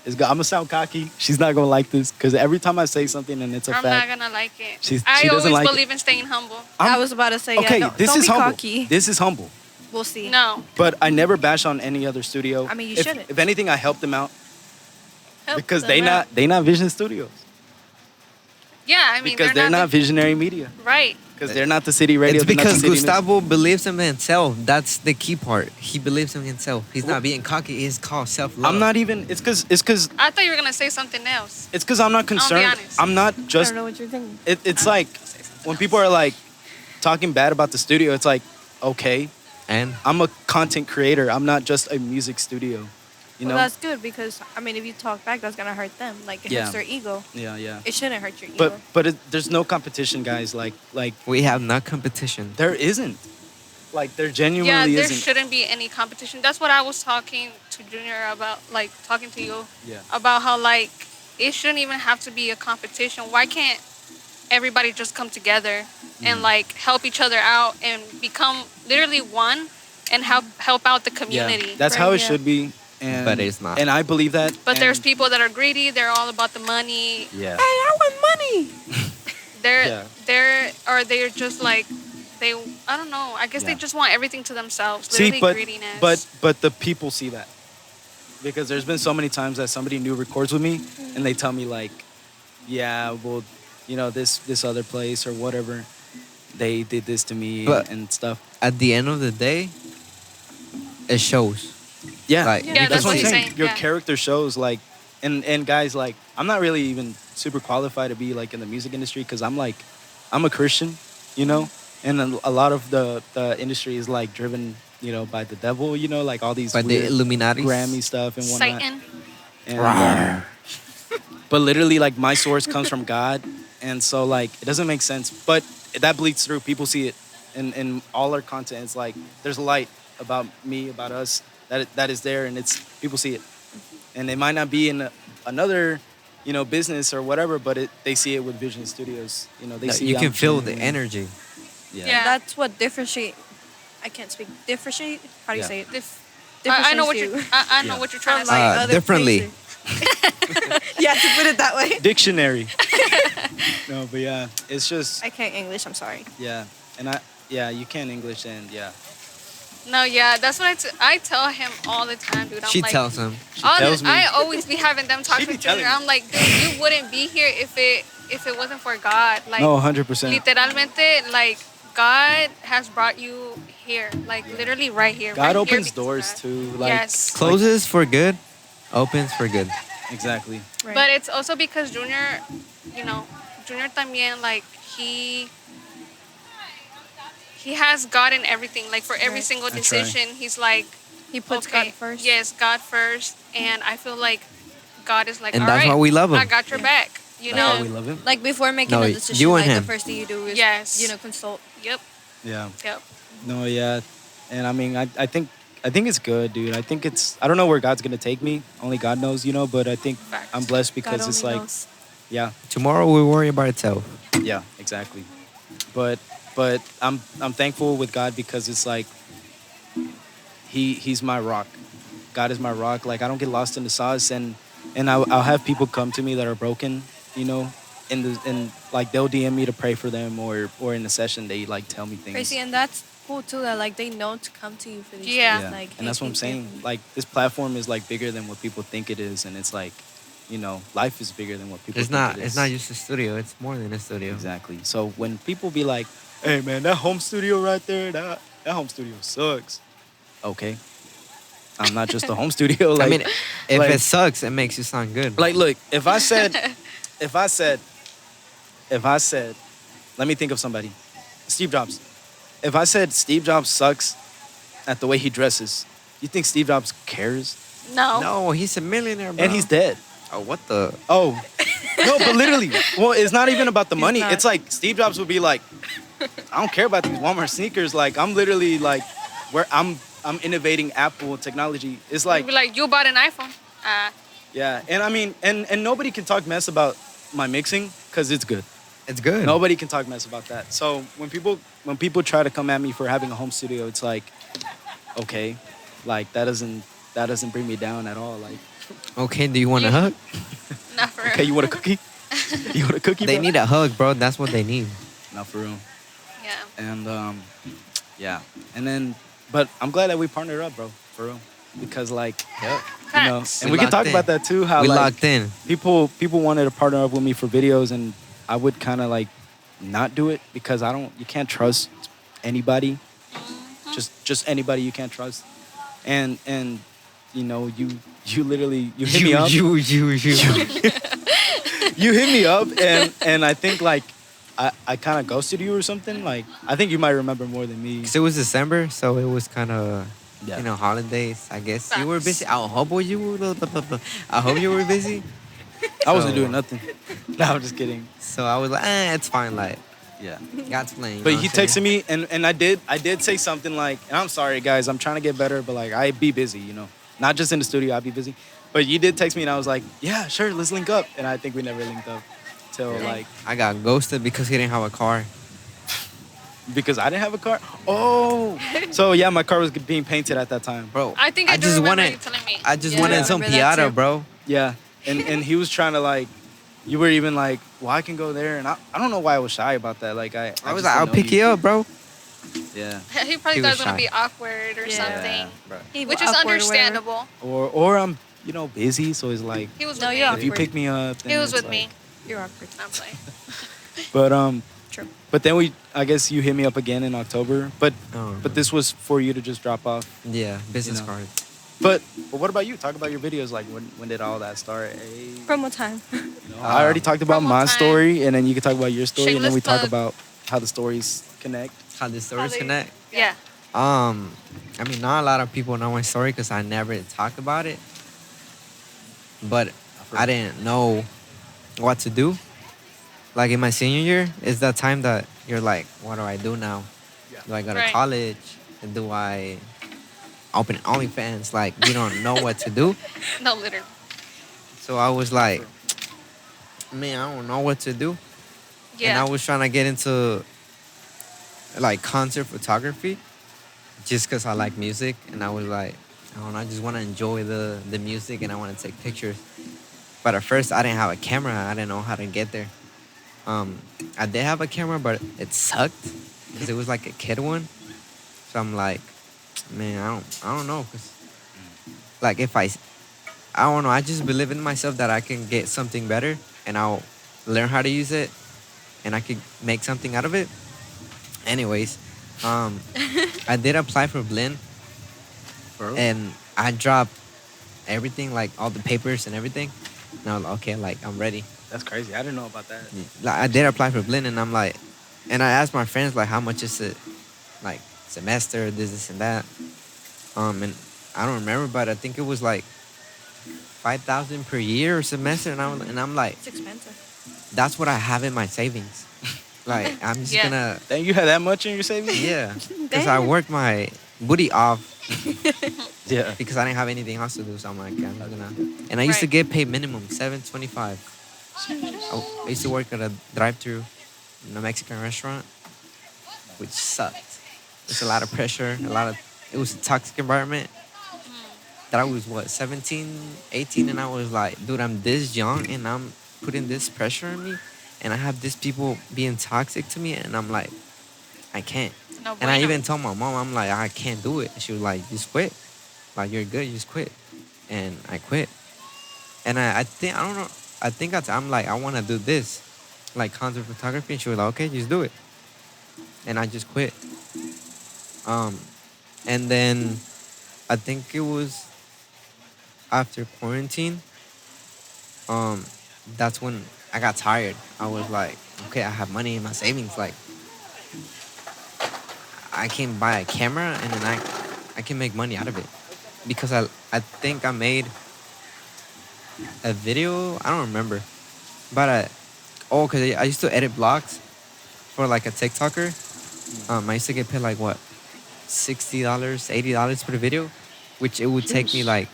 is I'm gonna sound cocky. She's not gonna like this because every time I say something and it's a I'm fact, not gonna like it. she I doesn't always like it. believe in staying humble. I was about to say, okay, yeah, this don't is be humble. cocky. This is humble. We'll see. No. But I never bash on any other studio. I mean, you If- shouldn't. If anything, I help them out Help because them out. they not Vision Studios Yeah, I mean, because they're not Visionary Media right. because they're not the city radio. It's they're not the because city news. Gustavo believes in himself. That's the key part. He believes in himself. He's not being cocky. It's called self-love. I'm not even. It's because I thought you were gonna say something else. I'm not concerned. honest. I'm not I just. don't know what you're thinking. It's like when people are like talking bad about the studio. It's like okay, And I'm a content creator. I'm not just a music studio. You Well, know? that's good because I mean, if you talk back, that's gonna hurt them. Like it Yeah. hurts their ego. Yeah. It shouldn't hurt your ego. But there's no competition, guys. Like we have not competition. there isn't. Like there Yeah, genuinely there isn't. shouldn't be any competition. That's what I was talking to Junior about, like talking to you Yeah. about how like it shouldn't even have to be a competition. Why can't everybody just come together and like help each other out and become literally one and help out the community? Yeah, that's Right, how it yeah. should be. And, But it's not. And I believe that. But there's and- people that are greedy. They're all about the money. Yeah. Hey, I want money. They're just like I don't know. I guess they Yeah. just want everything to themselves. See, Literally greediness. but the people see that because there's been so many times that somebody new records with me and they tell me like, yeah, well, this other place or whatever, they did this to me But- and stuff. At the end of the day, it shows. Yeah, Like, Yeah, that's what I'm he's saying. Your yeah. character shows like, and guys like, I'm not really even super qualified to be like in the music industry because I'm a Christian, and a lot of the industry is like driven, by the devil, like all these By the weird Illuminati. Grammy stuff and whatnot. Satan. And, but literally, like my source comes from God, and so like it doesn't make sense. But that bleeds through. People see it, in all our content. It's like there's a light about me, about us that is there, and it's people see it, and it might not be in another, business or whatever, but they see it with Vision Studios. They see You can I'm feel the genuine. energy. Yeah. That's what differentiate. I can't speak. Differentiate. How do you Yeah. say it? I know what Differentiates you're. you I know Yeah. what you're trying to from, say. like, other Differently. places. Yeah, to put it that way. Dictionary. No, but yeah, it's just I can't English. I'm sorry. yeah, and you can English and yeah. No, yeah, that's what I tell him all the time, dude. I'm She like, tells him. tells me. I always be having them talk She to be telling Junior. me. I'm like, dude, you wouldn't be here if it wasn't for God. Like, No, 100%. literalmente, like God has brought you here, like literally right here. God right here opens because doors of God. too. Like, Yes. Closes for good, opens for good. exactly. Right. But it's also because Junior, Junior también, like he has God in everything. Like for every Right. single That's decision, he's like, he puts okay, God first. yes, God first. And I feel like God is like, And all that's right, why we love him. I got your back. You That's why know? we love him. Like before making No, a you decision, and like him. the first thing you do is Yes. consult. Yep. Yeah. Yep. No, yeah. And I mean, I think it's good, dude. I don't know where God's gonna take me. Only God knows, but I think Facts. I'm blessed God because it's only like, knows. yeah, Tomorrow will worry about itself. yeah, exactly. But I'm thankful with God because it's like he's my rock. God is my rock. Like I don't get lost in the sauce, and I'll have people come to me that are broken, and like they'll DM me to pray for them, or in a session they like tell me things. Crazy, and that's cool too. That like they know to come to you for these Yeah. things. Yeah, Like, and that's hey, what I'm thank you. saying. Like this platform is like bigger than what people think it is, and it's like, life is bigger than what people. It's think not. It It's is. not just a studio. It's more than a studio. Exactly. So when people be like, "Hey man, that home studio right there, that home studio sucks," okay, I'm not just a home studio. Like, I mean, if like- it sucks, it makes you sound good. like, look, if I said, let me think of somebody, Steve Jobs. If I said Steve Jobs sucks, at the way he dresses. You think Steve Jobs cares? No. No, he's a millionaire, bro. And he's dead. Oh, what the? Oh, no, but literally, well, it's not even about the He's money. not. It's like Steve Jobs would be like, I don't care about these Walmart sneakers. Like, I'm literally like, where I'm innovating Apple technology. It's Like, like, be like, you bought an iPhone. yeah, and I mean, and nobody can talk mess about my mixing because it's good. It's good. Nobody can talk mess about that. So when people try to come at me for having a home studio, it's like, okay, like that doesn't bring me down at all. Like, Okay, do you want a hug? Not for real. okay, you want a cookie? You want a cookie? They bro? need a hug, bro. That's what they need. Not for real. Yeah. And yeah, and then, but I'm glad that we partnered up, bro, for real, because like, you know, Facts. and We we can locked talk in. about that too. How We like locked in. people wanted to partner up with me for videos, and I would kind of like not do it because you can't trust anybody, just anybody you can't trust, and you know you literally you hit me up. You. You hit me up, and I think like I kind of ghosted you or something. Like I think you might remember more than me. 'Cause it was December, so it was kind of, Yeah. you know, holidays. I guess you were Facts. busy. I hope you were. I hope you were busy. I wasn't So- doing nothing. No, I'm just kidding. So I was like, it's fine. Like, Yeah. God's playing. you But know he what I'm saying? texted me, and I did say something like, and I'm sorry guys, I'm trying to get better, but like I be busy, you know, not just in the studio, I be busy. But you did text me, and I was like, yeah, sure, let's link up, and I think we never linked up till like I got ghosted because he didn't have a car. because I didn't have a car. Oh, so yeah, my car was being painted at that time, Bro, I think I do just remember wanted, you telling me. I just Yeah, wanted I some remember that Piata, too. bro. Yeah, and he was trying to like, you were even like, well, I can go there, and I don't know why I was shy about that. Like I I was just like, I'll didn't know pick you up, bro. Yeah, He probably He thought was it was gonna shy. be awkward or Yeah. something, bro. He which is awkward or whatever. understandable. Or I'm busy, so it's like He was No, with you're me. if you awkward. pick me up, then He was it's with like- me. You're awkward. I'm playing. But True. but then I guess you hit me up again in October. But Oh, but this was for you to just drop off. Yeah, business You know. card. But what about you? Talk about your videos. Like when did all that start? Hey, Promo time. I already talked about Promo my time. story, and then you can talk about your story, and then we Shameless talk plug. about how the stories connect. How the stories they- connect. Yeah. I mean, not a lot of people know my story because I never talk about it. But I didn't know what to do. Like in my senior year, it's that time that you're like, what do I do now? Yeah. Do I go to Right. college? And do I open OnlyFans? Like, you don't know what to do. No, literally. So I was like, man, I don't know what to do. Yeah. And I was trying to get into like concert photography just because I like music. And I was like, I don't know, I just want to enjoy the music and I want to take pictures. But at first, I didn't have a camera. I didn't know how to get there. I did have a camera, but it sucked because it was like a kid one. So I'm like, man, I don't know. Cause like if I don't know, I just believe in myself that I can get something better and I'll learn how to use it and I could make something out of it. Anyways, I did apply for Blinn and I dropped everything, like all the papers and everything. And I was like, okay, like I'm ready. That's crazy. I didn't know about that. Like I did apply for Blinn and I'm like, and I asked my friends like how much is it, like semester, this and that. And I don't remember, but I think it was like 5,000 per year or semester, and I'm like, It's expensive. that's what I have in my savings. Like I'm just Yeah. gonna, Dang, you had that much in your savings? yeah, because I Damn. worked my booty off Yeah. because I didn't have anything else to do. So I'm like, I'm just gonna, and I used to Right. get paid minimum $7.25. I used to work at a drive-through in a Mexican restaurant, which sucked. There's a lot of pressure, it was a toxic environment. That I was, 17, 18, and I was like, dude, I'm this young, and I'm putting this pressure on me, and I have these people being toxic to me, and I'm like, I can't. No And I bueno. even told my mom, I'm like, I can't do it. She was like, just quit. Like, you're good, just quit. And I quit. And I think, I don't know, I think I'm like, I want to do this, like concert photography. And she was like, okay, just do it. And I just quit. And then I think it was after quarantine, that's when I got tired. I was like, okay, I have money in my savings. Like, I can buy a camera and then I I can make money out of it because I think I made a video. I don't remember, but because I used to edit vlogs for like a TikToker. I used to get paid like what, $60, $80 for the video, which it would take me like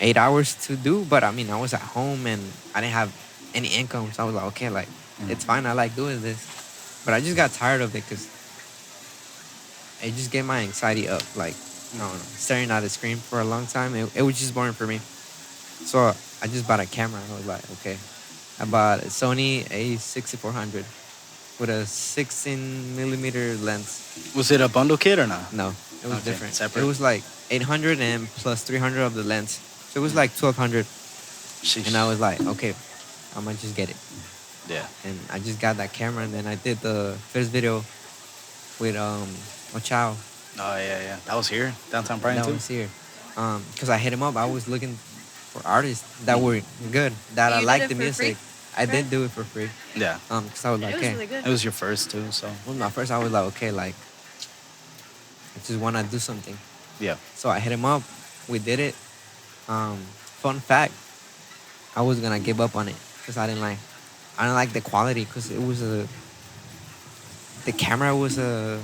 8 hours to do. But I mean, I was at home and I didn't have any income, so I was like, okay, like it's fine. I like doing this, but I just got tired of it because it just get my anxiety up. Like, I don't know, staring at a screen for a long time. It was just boring for me. So I just bought a camera. I was like, okay. I bought a Sony A6400 with a 16 millimeter lens. Was it a bundle kit or not? No, it was Okay, different. separate. It was like 800 and plus 300 of the lens. So it was like 1200. Sheesh. And I was like, okay, I'm gonna just get it. Yeah. And I just got that camera, and then I did the first video with Ochao. Oh yeah. That was here, downtown Bryan That too. was here. Because I hit him up. I was looking for artists that were good, that You I did liked it the for music. I did do it for free. Yeah. Because I was like, It was okay. really good. It was your first too, so Well, my first, I was like, okay, like, I just want to do something. yeah. So I hit him up. We did it. Fun fact, I was gonna give up on it because I didn't like the quality because it was the camera was I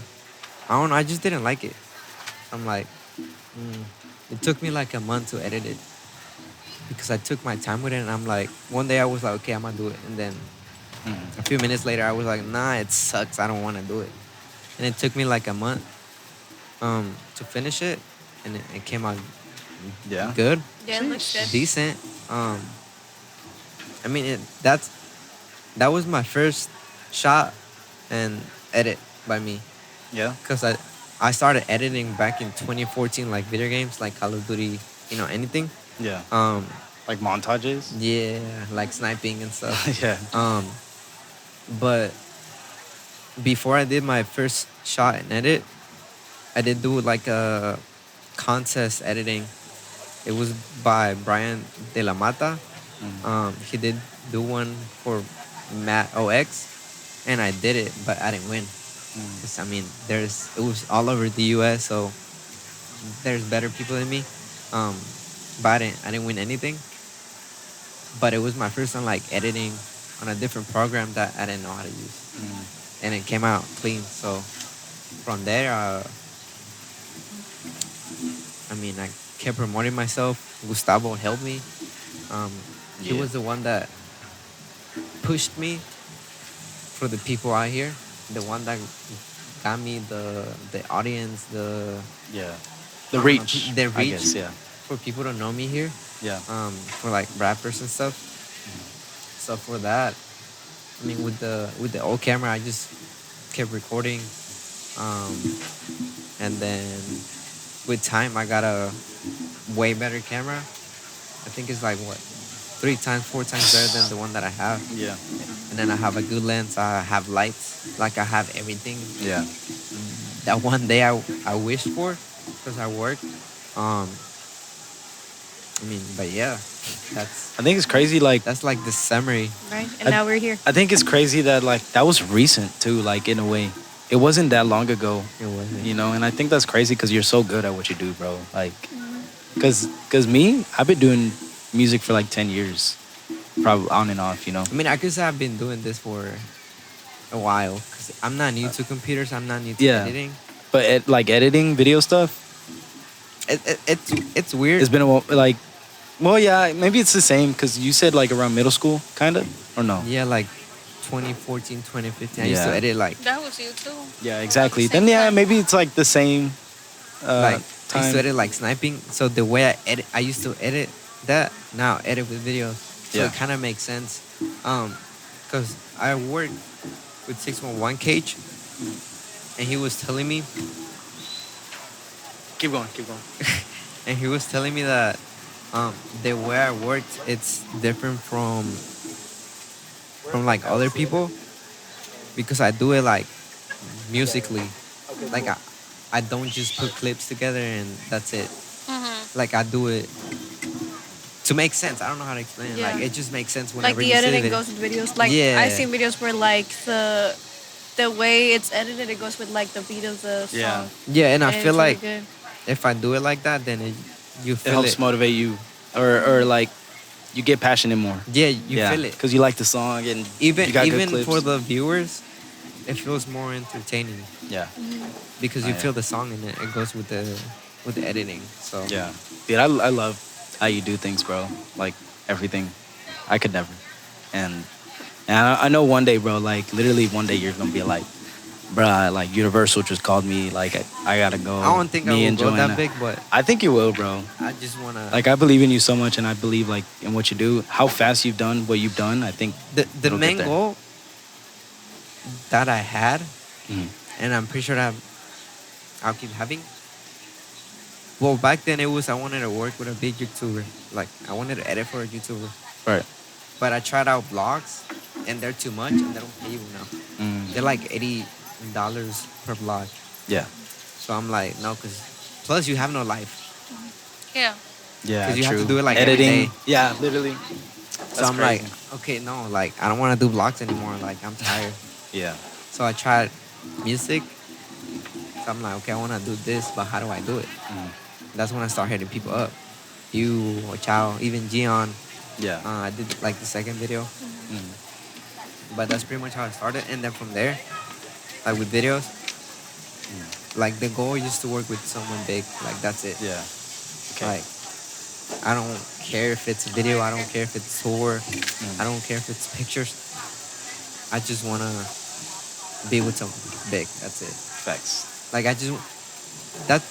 don't know. I just didn't like it. I'm like, it took me like a month to edit it because I took my time with it, and I'm like, one day I was like, okay, I'm gonna do it, and then a few minutes later I was like, nah, it sucks. I don't want to do it, and it took me like a month to finish it, and it came out Yeah. good, Yeah, it looks good. decent. I mean, that was my first shot and edit by me. Yeah. Because I started editing back in 2014, like video games, like Call of Duty, anything. Yeah. Um, Like montages. yeah, like sniping and stuff. Yeah. But before I did my first shot and edit, I did do like a contest editing. It was by Brian De La Mata. He did do one for Matt OX, and I did it, but I didn't win. 'Cause, I mean, it was all over the U.S., so there's better people than me. But I didn't win anything. But it was my first time like editing on a different program that I didn't know how to use, and it came out clean. So from there, I mean, I kept promoting myself. Gustavo helped me. He Yeah. was the one that pushed me for the people out here. The one that got me the audience, Yeah. I The don't reach. know, the I reach. guess, yeah. For people to know me here. Yeah. For like rappers and stuff. So for that, I mean, with the old camera, I just kept recording. And then with time, I got a way better camera. I think it's like what, 3 times, 4 times better than the one that I have. Yeah. And then I have a good lens. I have lights. Like I have everything Yeah. that one day I wished for because I worked. I mean, but yeah, I think it's crazy. Like, that's like the summary. Right? And now we're here. I think it's crazy that like that was recent too. Like in a way, it wasn't that long ago. It wasn't. And I think that's crazy because you're so good at what you do, bro. Like, cause me, I've been doing music for like 10 years, probably on and off. I mean, I could say I've been doing this for a while because I'm not new to computers. I'm not new to Yeah. editing. But like editing video stuff, It's weird. it's been a while. Like, well, yeah, maybe it's the same because you said like around middle school, kind of, or no? Yeah, like 2014, 2015. I used to Yeah. edit like That was you too. Yeah, exactly. Same Then yeah, time. maybe it's like the same. I used time. to edit like sniping. So the way I used to edit that, now I edit with videos. So Yeah. it kind of makes sense. Because I worked with 611 Cage, and he was telling me, Keep going. and he was telling me that the way I worked, it's different from like other people because I do it like musically. Like I don't just put clips together and that's it. Like I do it to make sense. I don't know how to explain it. Yeah. Like it just makes sense Like whenever the you see editing it. goes with videos. Like Yeah. I've seen videos where like the way it's edited, it goes with like the beat of the song. Yeah. Yeah, and I And feel it's like really good. if I do it like that, then you It feel helps it. motivate you, or like you get passionate more. Yeah, you feel it. because you like the song and Even you got good even clips. for the viewers, it feels more entertaining yeah, because Oh, you yeah. feel the song and it goes with the editing. So yeah, dude. I love how you do things, bro. Like everything, I could never. And I know one day, bro. Like literally one day, you're gonna be like, bruh, like Universal just called me. Like I gotta go. I don't think I Me will and go Joanna. that big, but I think you will, bro. I just wanna Like I believe in you so much, and I believe like in what you do. How fast you've done what you've done. I think the it'll get main there. goal that I had, Mhm. and I'm pretty sure that I'll keep having. Well, back then it was I wanted to work with a big YouTuber. Like I wanted to edit for a YouTuber, Right. but I tried out vlogs, and they're too much, and they don't pay you enough. Mm. They're like $80 per vlog. Yeah. So I'm like, no, because plus you have no life. Yeah. Yeah. 'Cause you have to true. do it, like, every editing. day. Yeah, literally. So I'm like, okay, no, like I don't want to do vlogs anymore. Like I'm tired. yeah. So I tried music. So I'm like, okay, I want to do this, but how do I do it? Mm. That's when I start hitting people up. You, Chow, even Johan. Yeah. I did like the second video, Mm. but that's pretty much how I started. And then from there, like with videos, like the goal is to work with someone big. Like that's it. Yeah. Okay. Like I don't care if it's a video. I don't care if it's tour. I don't care if it's pictures. I just wanna be with someone big. That's it. Facts. Like I just that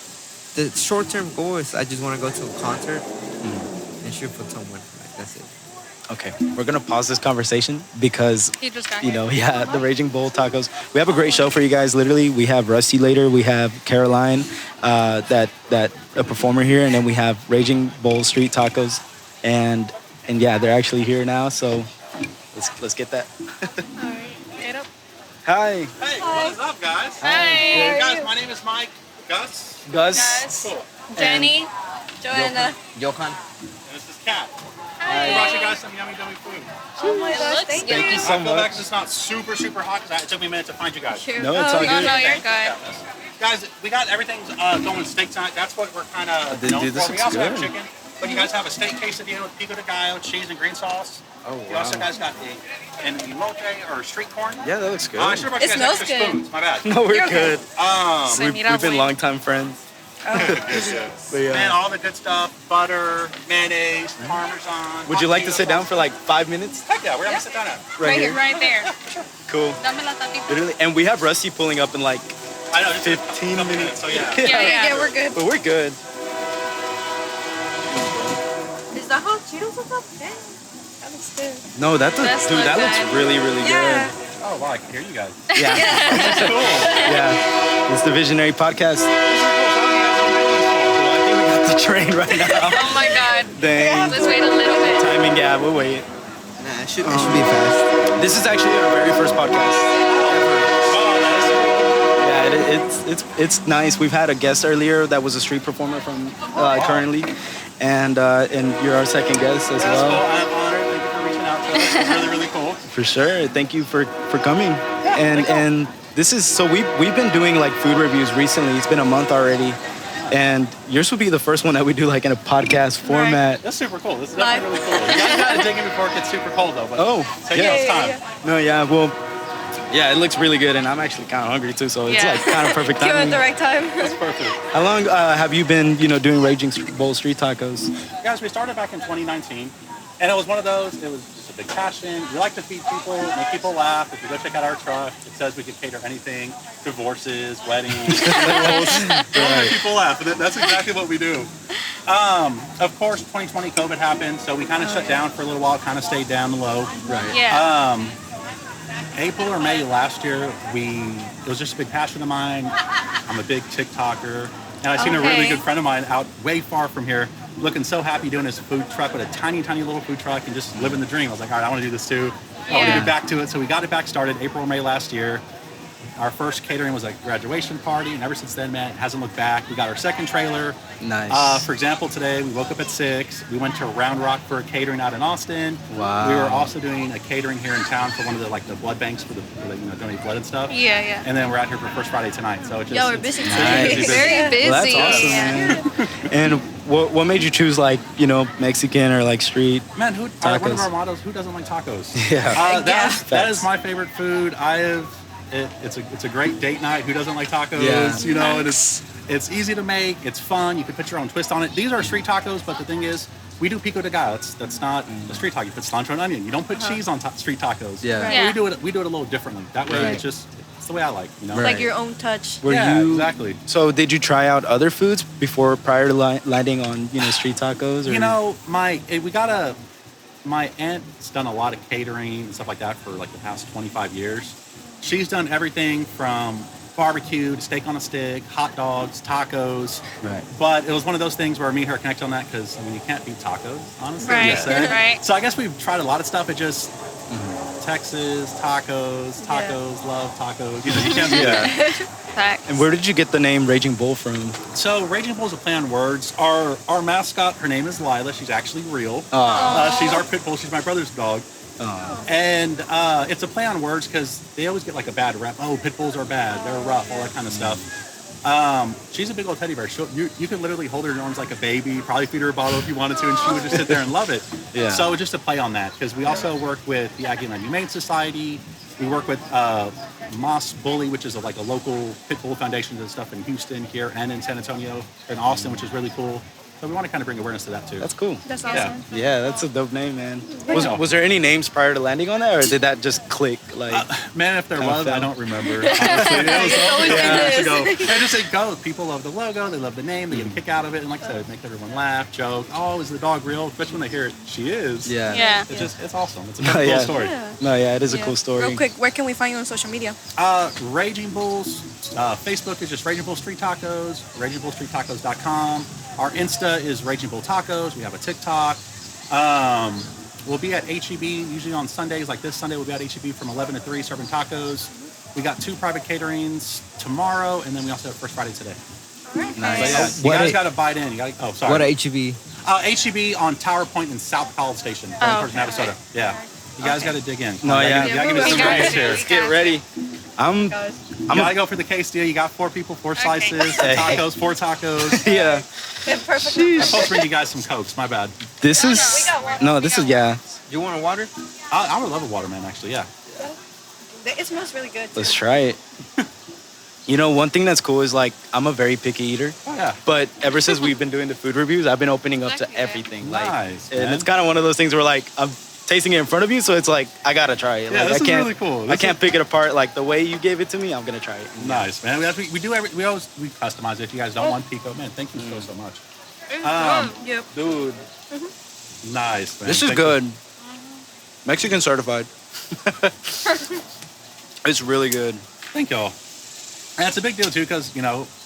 the short term goal is I just want to go to a concert and shoot for someone. Like that's it. Okay, we're gonna pause this conversation because He just got you here. know, yeah, the Raging Bull Tacos. We have a great show for you guys. Literally, we have Rusty later. We have Caroline, that a performer here, and then we have Raging Bull Street Tacos, and yeah, they're actually here now. So let's get that. Alright, get up. Hi, Hey, what is up, guys? Hi. Hey, guys, my name is Mike. Gus. Gus. Guys, Cool. Jenny, Joanna. Johan. And this is Kat. Hi. We brought you guys some yummy dummy food. Oh my gosh, Looks thank good. you. Thank you so I feel much. like it's not super, super hot because it took me a minute to find you guys. Cute. No, it's all yeah. good. No, you're Yeah, good. guys, we got everything going steak tonight. That's what we're kind of Dude, known this for. We looks also have good. chicken, but you guys have a steak quesadilla with pico de gallo, cheese, and green sauce. Oh, You also wow. guys got an elote or street corn. Yeah, that looks good. I should have brought you It guys smells extra good. spoons. My bad. No, we're You're okay. good. Se We've mira been bueno. longtime friends. But yeah. Man, all the good stuff: butter, mayonnaise, parmesan. Would you like to jalapeno sit down sauce. for like 5 minutes? Heck yeah, we're gonna sit down at. Right here. Right there. Cool. Dame la tapita. Literally, and we have Rusty pulling up in like I know, just 15 a couple minutes. So yeah. Yeah. We're good. But we're good. Is that how Cheetos look up? Dang. That looks good. No, that's That's dude. not That looks bad. really, really Yeah. Oh wow, I can hear you guys. good. Yeah, That's cool. yeah. It's the Visionary Podcast. Well, I think we got the train right now. Oh my god. Dang. Let's wait a little bit. Timing, yeah, we'll wait. Nah, it should be fast. This is actually our very first podcast. Oh, that is Yeah, it's nice. We've had a guest earlier that was a street performer from currently, and you're our second guest as That's cool. well. I'm honored. Thank you for reaching out to us. It's really, really cool. For sure. Thank you for coming. And this is so we've been doing like food reviews recently. It's been a month already. And yours will be the first one that we do like in a podcast format. That's super cool. This is definitely really cool. You guys gotta dig in before it gets super cold though. But Oh, take yeah. your time. No, yeah, well, yeah, it looks really good, and I'm actually kind of hungry too, so it's Yeah. like kind of perfect Came at timing. the right time. That's perfect. How long have you been, doing Raging Bull Street Tacos? Guys, we started back in 2019, and it was one of those. It was just a big passion. We like to feed people, make people laugh. If you go check out our truck, it says we can cater anything: divorces, weddings, make people laugh. And that's exactly what we do. Of course, 2020 COVID happened, so we kind of shut down for a little while, kind of stayed down low. Right. Yeah. April or May last year, it was just a big passion of mine. I'm a big TikToker, and I seen a really Okay. good friend of mine out way far from here, looking so happy doing his food truck with a tiny, tiny little food truck and just living the dream. I was like, all right, I want to do this too. I want to Yeah. get back to it. So we got it back started April or May last year. Our first catering was a graduation party, and ever since then, man, it hasn't looked back. We got our second trailer. Nice. For example, today we woke up at 6. We went to Round Rock for a catering out in Austin. Wow. We were also doing a catering here in town for one of the blood banks for the donate blood and stuff. Yeah. And then we're out here for First Friday tonight. So it's just, Y'all are busy it's today. Nice. Very busy. Well, that's awesome, man. And what made you choose Mexican or like street? Man, one of Tacos. our mottos: who doesn't like tacos? Yeah. That is my favorite food. It's a great date night. Who doesn't like tacos? Yeah. And it's easy to make. It's fun. You can put your own twist on it. These are street tacos, but the thing is, we do pico de gallo. That's not a street taco. You put cilantro and onion. You don't put cheese on street tacos. Yeah. Right. Yeah. We do it a little differently. That way, Right. it's the way I like. It's Right. like your own touch. Were yeah, you exactly. So did you try out other foods prior to landing on street tacos? Or? My aunt's done a lot of catering and stuff like that for like the past 25 years. She's done everything from barbecue to steak on a stick, hot dogs, tacos. Right. But it was one of those things where me and her connected on that because you can't beat tacos, honestly. Right, you said. right. So I guess we've tried a lot of stuff. It just Texas tacos, Yeah. love tacos. You can't beat that. Facts. And where did you get the name Raging Bull from? So Raging Bull is a play on words. Our mascot, her name is Lila. She's actually real. She's our pit bull. She's my brother's dog. And it's a play on words because they always get like a bad rep. Oh, pit bulls are bad. They're rough. All that kind of stuff. She's a big old teddy bear. You can literally hold her in your arms like a baby. Probably feed her a bottle if you wanted to, and she would just sit there and love it. Yeah. So just to play on that, because we also work with the Aggie Land Humane Society. We work with Moss Bully, which is a local pit bull foundation and stuff in Houston here and in San Antonio and Austin, which is really cool. So we want to kind of bring awareness to that too. That's cool. That's Yeah. awesome. Yeah, that's a dope name, man. Yeah. Was there any names prior to landing on that, or did that just click? Man, if there Kind of was, fell. I don't remember. Honestly, it was always so been years this. ago. I just say go. People love the logo. They love the name. They get a kick out of it. And like I said, it makes everyone laugh, joke. Oh, is the dog real? Especially when they hear it, she is. Yeah. Yeah. It's awesome. It's a Oh, cool yeah. story. Yeah. No, yeah, it is a Yeah. cool story. Real quick, where can we find you on social media? Raging Bulls. Facebook is just Raging Bull Street Tacos. RagingBullStreetTacos.com. Our Insta is Raging Bull Tacos. We have a TikTok. We'll be at HEB usually on Sundays. Like this Sunday, we'll be at HEB from 11 to 3 serving tacos. We got 2 private caterings tomorrow, and then we also have First Friday today. Nice. So yeah, you What guys a- got to bite in. Oh, sorry. What a HEB. HEB on Tower Point in South College Station, going towards okay. Navasota. Yeah. You guys got to dig in. No, yeah. You got to give me some We got grace you. here. Let's get ready. I'm You got to go for the quesadilla. You got 4 people, 4 slices, Hey. tacos, 4 tacos. yeah. Perfect. I'm supposed to bring you guys some Cokes. My bad. This is yeah. You want a water? I would love a waterman, actually. Yeah. It smells really good. Let's try it. One thing that's cool is I'm a very picky eater. Oh, yeah. But ever since we've been doing the food reviews, I've been opening up to Lucky guy. everything. Nice, and man. it's kind of one of those things where I'm tasting it in front of you, so it's I gotta try it. Yeah, this I is can't, really cool. I can't pick it apart the way you gave it to me. I'm gonna try it. Nice, man. We do we customize it. If you guys don't want pico, man, thank you so much. Yep. Dude, Nice, man. this is Thank good. Mexican certified. It's really good. Thank y'all. And it's a big deal too, because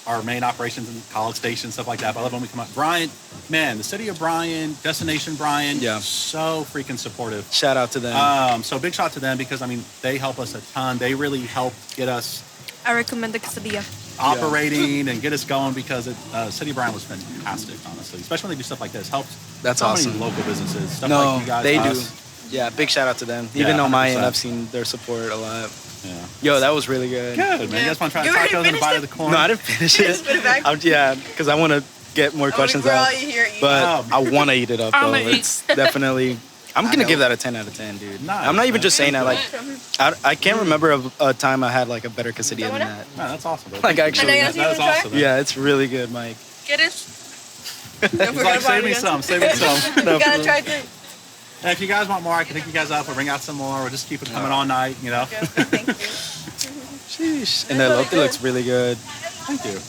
our main operations in College Station, stuff like that. But I love when we come up. Bryan, man, the city of Bryan, Destination Bryan, Yeah. so freaking supportive. Shout out to them. So big shout to them because they help us a ton. They really help get us I recommend the quesadilla. operating and get us going because City of Bryan was fantastic, honestly. Especially when they do stuff like this. Helps That's so awesome. many local businesses. Stuff No, like you guys, they do. us. Yeah, big shout out to them. Yeah, Even on my end, 100%. I've seen their support a lot. Yeah. Yo, that was really good. Good, man. You guys want to try You the already tacos and finished bite it? of the corn? No, I didn't finish it. Spit it back. Yeah, because I want to get more questions out. But I want to eat it up, I'm though. gonna eat. It's definitely... I'm going to give that a 10 out of 10, dude. Nice, I'm not even man. just saying that. I can't remember a time I had, a better quesadilla than that. Man, that's awesome, bro. Actually. And I That is try? awesome. Man. Yeah, it's really good, Mike. Get it? He's like, save me some, save me some. You gotta try too. And if you guys want more, I can take you guys up or bring out some more. We'll just keep it coming all night, Thank you. Sheesh. And the elote looks really good. Thank you.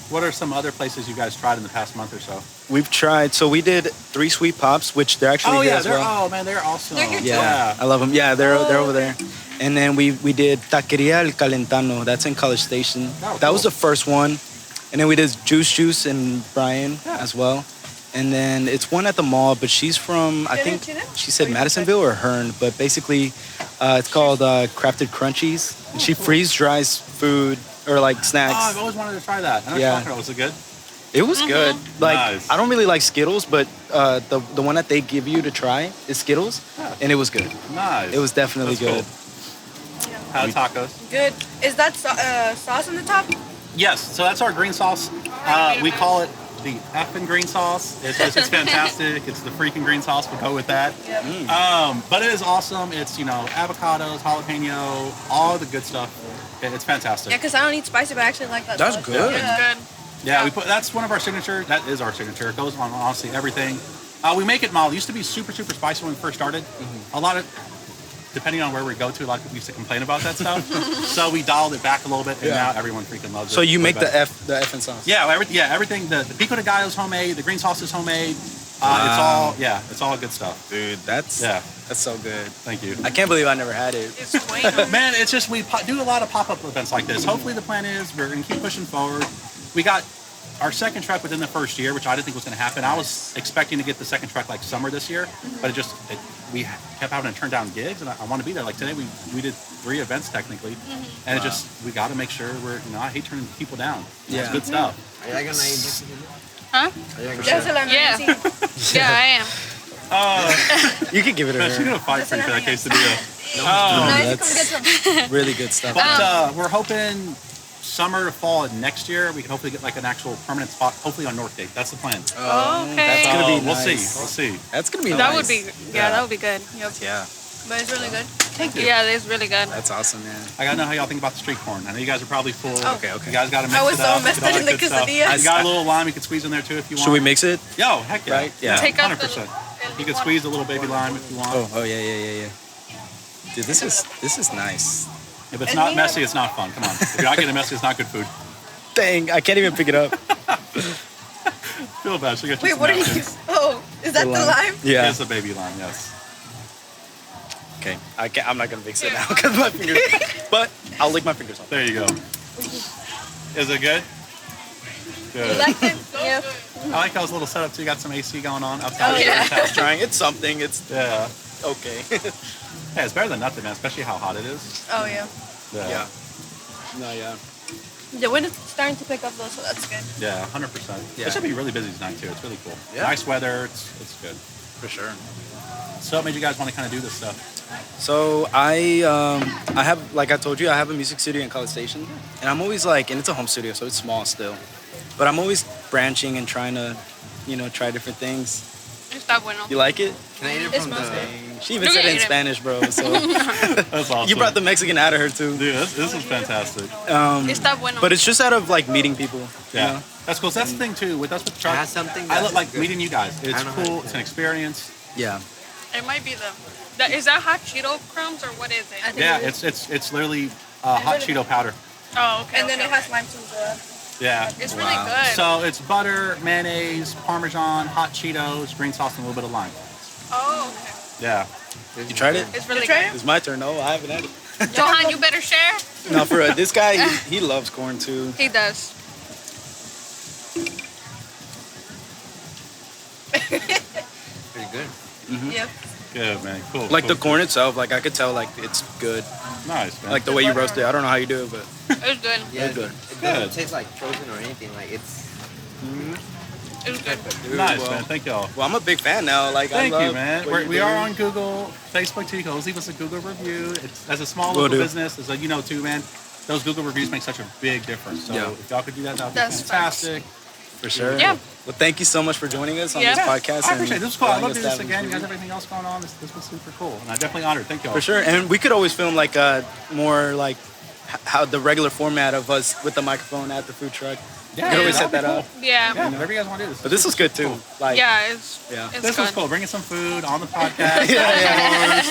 What are some other places you guys tried in the past month or so? We've tried... So we did 3 Sweet Pops, which they're actually here as well. They're awesome. They're here too. Yeah, I love them. Yeah, they're over there. And then we did Taqueria El Calentano. That's in College Station. Oh, that was cool. the first one. And then we did Juice in Bryan as well. And then it's one at the mall, but she's from, I think she said Madisonville or Hearn. But basically, It's called Crafted Crunchies. And she freeze dries food or like Oh, snacks. I've always wanted to try that. I know Yeah. chocolate. Was it good? It was good. Like Nice. I don't really like Skittles, but the one that they give you to try is Skittles, and it was good. Nice. It was definitely That's good. Cool. How tacos? Good. Is that sauce on the top? Yes. So that's our green sauce. We call it the effing green sauce. It's fantastic. It's the freaking green sauce. We'll go with that. But it is awesome. It's avocados, jalapeno, all the good stuff. It's fantastic. Yeah, because I don't eat spicy, but I actually like that. That's sauce. good. It's good. Yeah, that's one of our signature. That is our signature. It goes on honestly everything. We make it mild. It used to be super, super spicy when we first started. A lot of, depending on where we go to, a lot of people used to complain about that stuff. So we dialed it back a little bit, and now everyone freaking loves it. So you Way make better. the effing sauce. Yeah, everything. The pico de gallo is homemade. The green sauce is homemade. It's all good stuff. Dude, that's so good. Thank you. I can't believe I never had it. It's bueno. Man, it's just we do a lot of pop-up events like this. Hopefully the plan is we're going to keep pushing forward. We got our second truck within the first year, which I didn't think was going to happen. I was expecting to get the second truck like summer this year, but we kept having to turn down gigs, and I want to be there. Like today, we did 3 events technically, and we got to make sure we're. I hate turning people down. It's good stuff. Are you gonna eat Mexican? Huh? That's what I'm Yeah. Yeah, I am. You could give it a She's gonna fight for you for that quesadilla. Nice. Come get some. really good stuff. But we're hoping summer to fall of next year we can hopefully get like an actual permanent spot, hopefully on North Gate. That's the plan. Okay. That's gonna be We'll nice. see. We'll see. That's gonna be That nice. would be, that would be good. Yep. Yeah, But it's really good. Thank you. Yeah, it's really good. that's awesome, man. I gotta know how y'all think about the street corn. I know you guys are probably full. Okay. You guys gotta mix I was it so up. invested get all in that the good stuff. quesadilla. You got a little lime you can squeeze in there too if you want. Should we mix it? Yo, heck yeah. Right? Yeah. Take out 100%. You can squeeze a little baby lime if you want. Oh yeah. Dude, this is nice. If it's not messy, it's not fun. Come on. If you're not getting messy, it's not good food. Dang, I can't even pick it up. Feel bad. She got you Wait, some what are you? napkins. Oh, is that the lime? Yeah. Here's the baby lime, yes. Okay. I'm not gonna mix it now because my fingers. But I'll lick my fingers off. There you go. Is it good? Good. You like it? Yeah. I like how it's a little setup too. You got some AC going on outside. Oh, yeah. I was trying. It's something. It's Yeah. okay. Yeah, it's better than nothing, man. Especially how hot it is. Oh yeah. yeah. No, yeah. The wind is starting to pick up though, so that's good. Yeah, 100%. Yeah. It should be really busy tonight too. It's really cool. Yeah. Nice weather. It's good. For sure. So what made you guys want to kind of do this stuff? So I have, like I told you, I have a music studio in College Station, and I'm always like, and it's a home studio, so it's small still, but I'm always branching and trying to, try different things. Está bueno. You like it? Can I eat it It from smells the? She even You said can it in eat it. Spanish, bro. So That's awesome. you brought the Mexican out of her too. Dude, this is fantastic. Está bueno. But it's just out of like meeting people. Yeah. You know? That's cool. So that's the thing too with us with the It truck. has something. I that's look like good. meeting you guys. It's I know how cool. to It's say an it. experience. Yeah. It might be is that hot Cheeto crumbs or what is I it? think Yeah, it is. it's literally hot Cheeto powder. Oh, okay. And then okay. it has lime too. So Yeah. It's really Wow. good. So it's butter, mayonnaise, Parmesan, hot Cheetos, green sauce, and a little bit of lime. Oh, okay. Yeah. You tried it? It's really You tried good. It's my turn. No, I haven't had it. Johan, you better share. No, for real. This guy, he loves corn too. He does. Pretty good. Yep. Good, man. Cool. Like cool, the corn itself, like I could tell, like it's good. cool. Nice, man. Like the way you roast it. I don't know how you do it, but It's good. Yeah, good. It Good. doesn't taste like frozen or anything. Like it's. It's good. dude, nice, well, man. Thank y'all. Well, I'm a big fan now. Like Thank I love you, man. what We you're are doing. on Google, Facebook too. Go leave us a Google review. It's, as a small Will local do. business, as you know too, man, those Google reviews make such a big difference. So Yeah. if y'all could do that, that would be That's facts. fantastic. for sure. Yeah. Well, thank you so much for joining us on Yeah. this podcast. I and appreciate it. This was cool. I allowing love us doing to this have again. You this guys review. have everything else going on. This was super cool. And I'm definitely honored. Thank y'all. For sure, and we could always film like more like how the regular format of us with the microphone at the food truck. Yeah, we could always that'd set be that cool. up. Yeah. Yeah, whatever you guys want to do. But this was good too. Cool. Like Yeah, it's Yeah. it's This good. was cool. Bringing some food on the podcast. Yeah.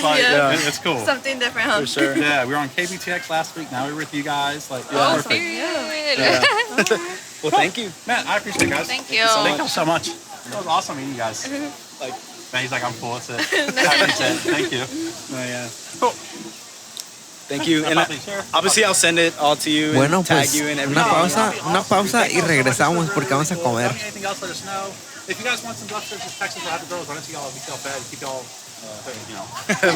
Like, Yeah. It's cool. Something different, huh? for sure. Yeah, we were on KBTX last week. Now we're with you guys. Like, Oh, perfect. period. Yeah. Well, thank you. Man, I appreciate it, guys. Thank you. Thank you so much. It was awesome meeting you guys. Like, Man, he's like, I'm full. That's it. That's it. Thank you. oh yeah. Cool. Thank you. And obviously, I'll send it all to you and Bueno, tag pues you and una everything. pausa y regresamos porque vamos a comer. Anything else, let us know. If you guys want some leftovers, just text us. We'll have the girls run it to y'all. We feel fed. Keep y'all you know.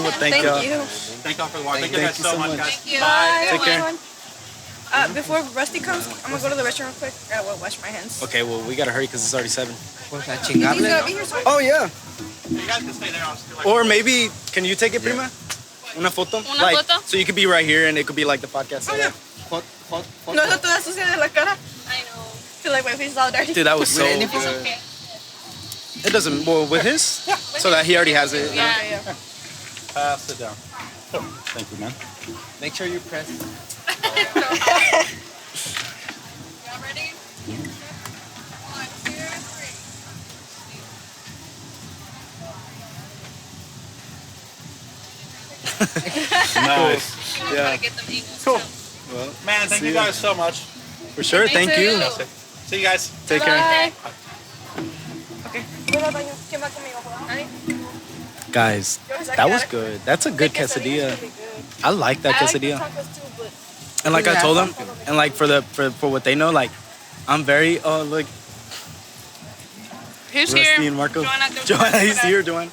Well, thank Thank y'all. you. Thank y'all for the watch. Thank you Thank guys you so so much, much. guys. Thank you. Bye. Take care. Everyone. Before Rusty comes, I'm gonna go to the restroom real quick. I gotta wash my hands. Okay, well, we gotta hurry because it's already 7. Pues a He's gonna chingarle. be here soon. Oh, yeah. You guys can stay there. I'll just do like Or maybe, can you take it, Prima? Una foto? Una Like, foto? so you could be right here and it could be like the podcast. Oh, yeah. No, no, toda sucia de la cara. I know. Feel like my face is all dirty. Dude, that was so With any good. Okay. It doesn't, well, with his? So that he already has it. Yeah. Okay, yeah. pass it down. Thank you, man. Make sure you press. Y'all ready? 1, 2, 3. Nice. You know Yeah. how to get them angles Cool. too. Well, Man, thank see you ya. guys so much. For sure, Me thank too. you. Fantastic. See you guys. Take care. Bye. Okay. Voy al baño. ¿Quién va conmigo? Ay. Guys, that was good. That's a good quesadilla. I like that quesadilla. And like I told them, and like for what they know, like I'm very look, Who's Rusty here? and Marco. Johanna, Johanna, he's here, Joanne.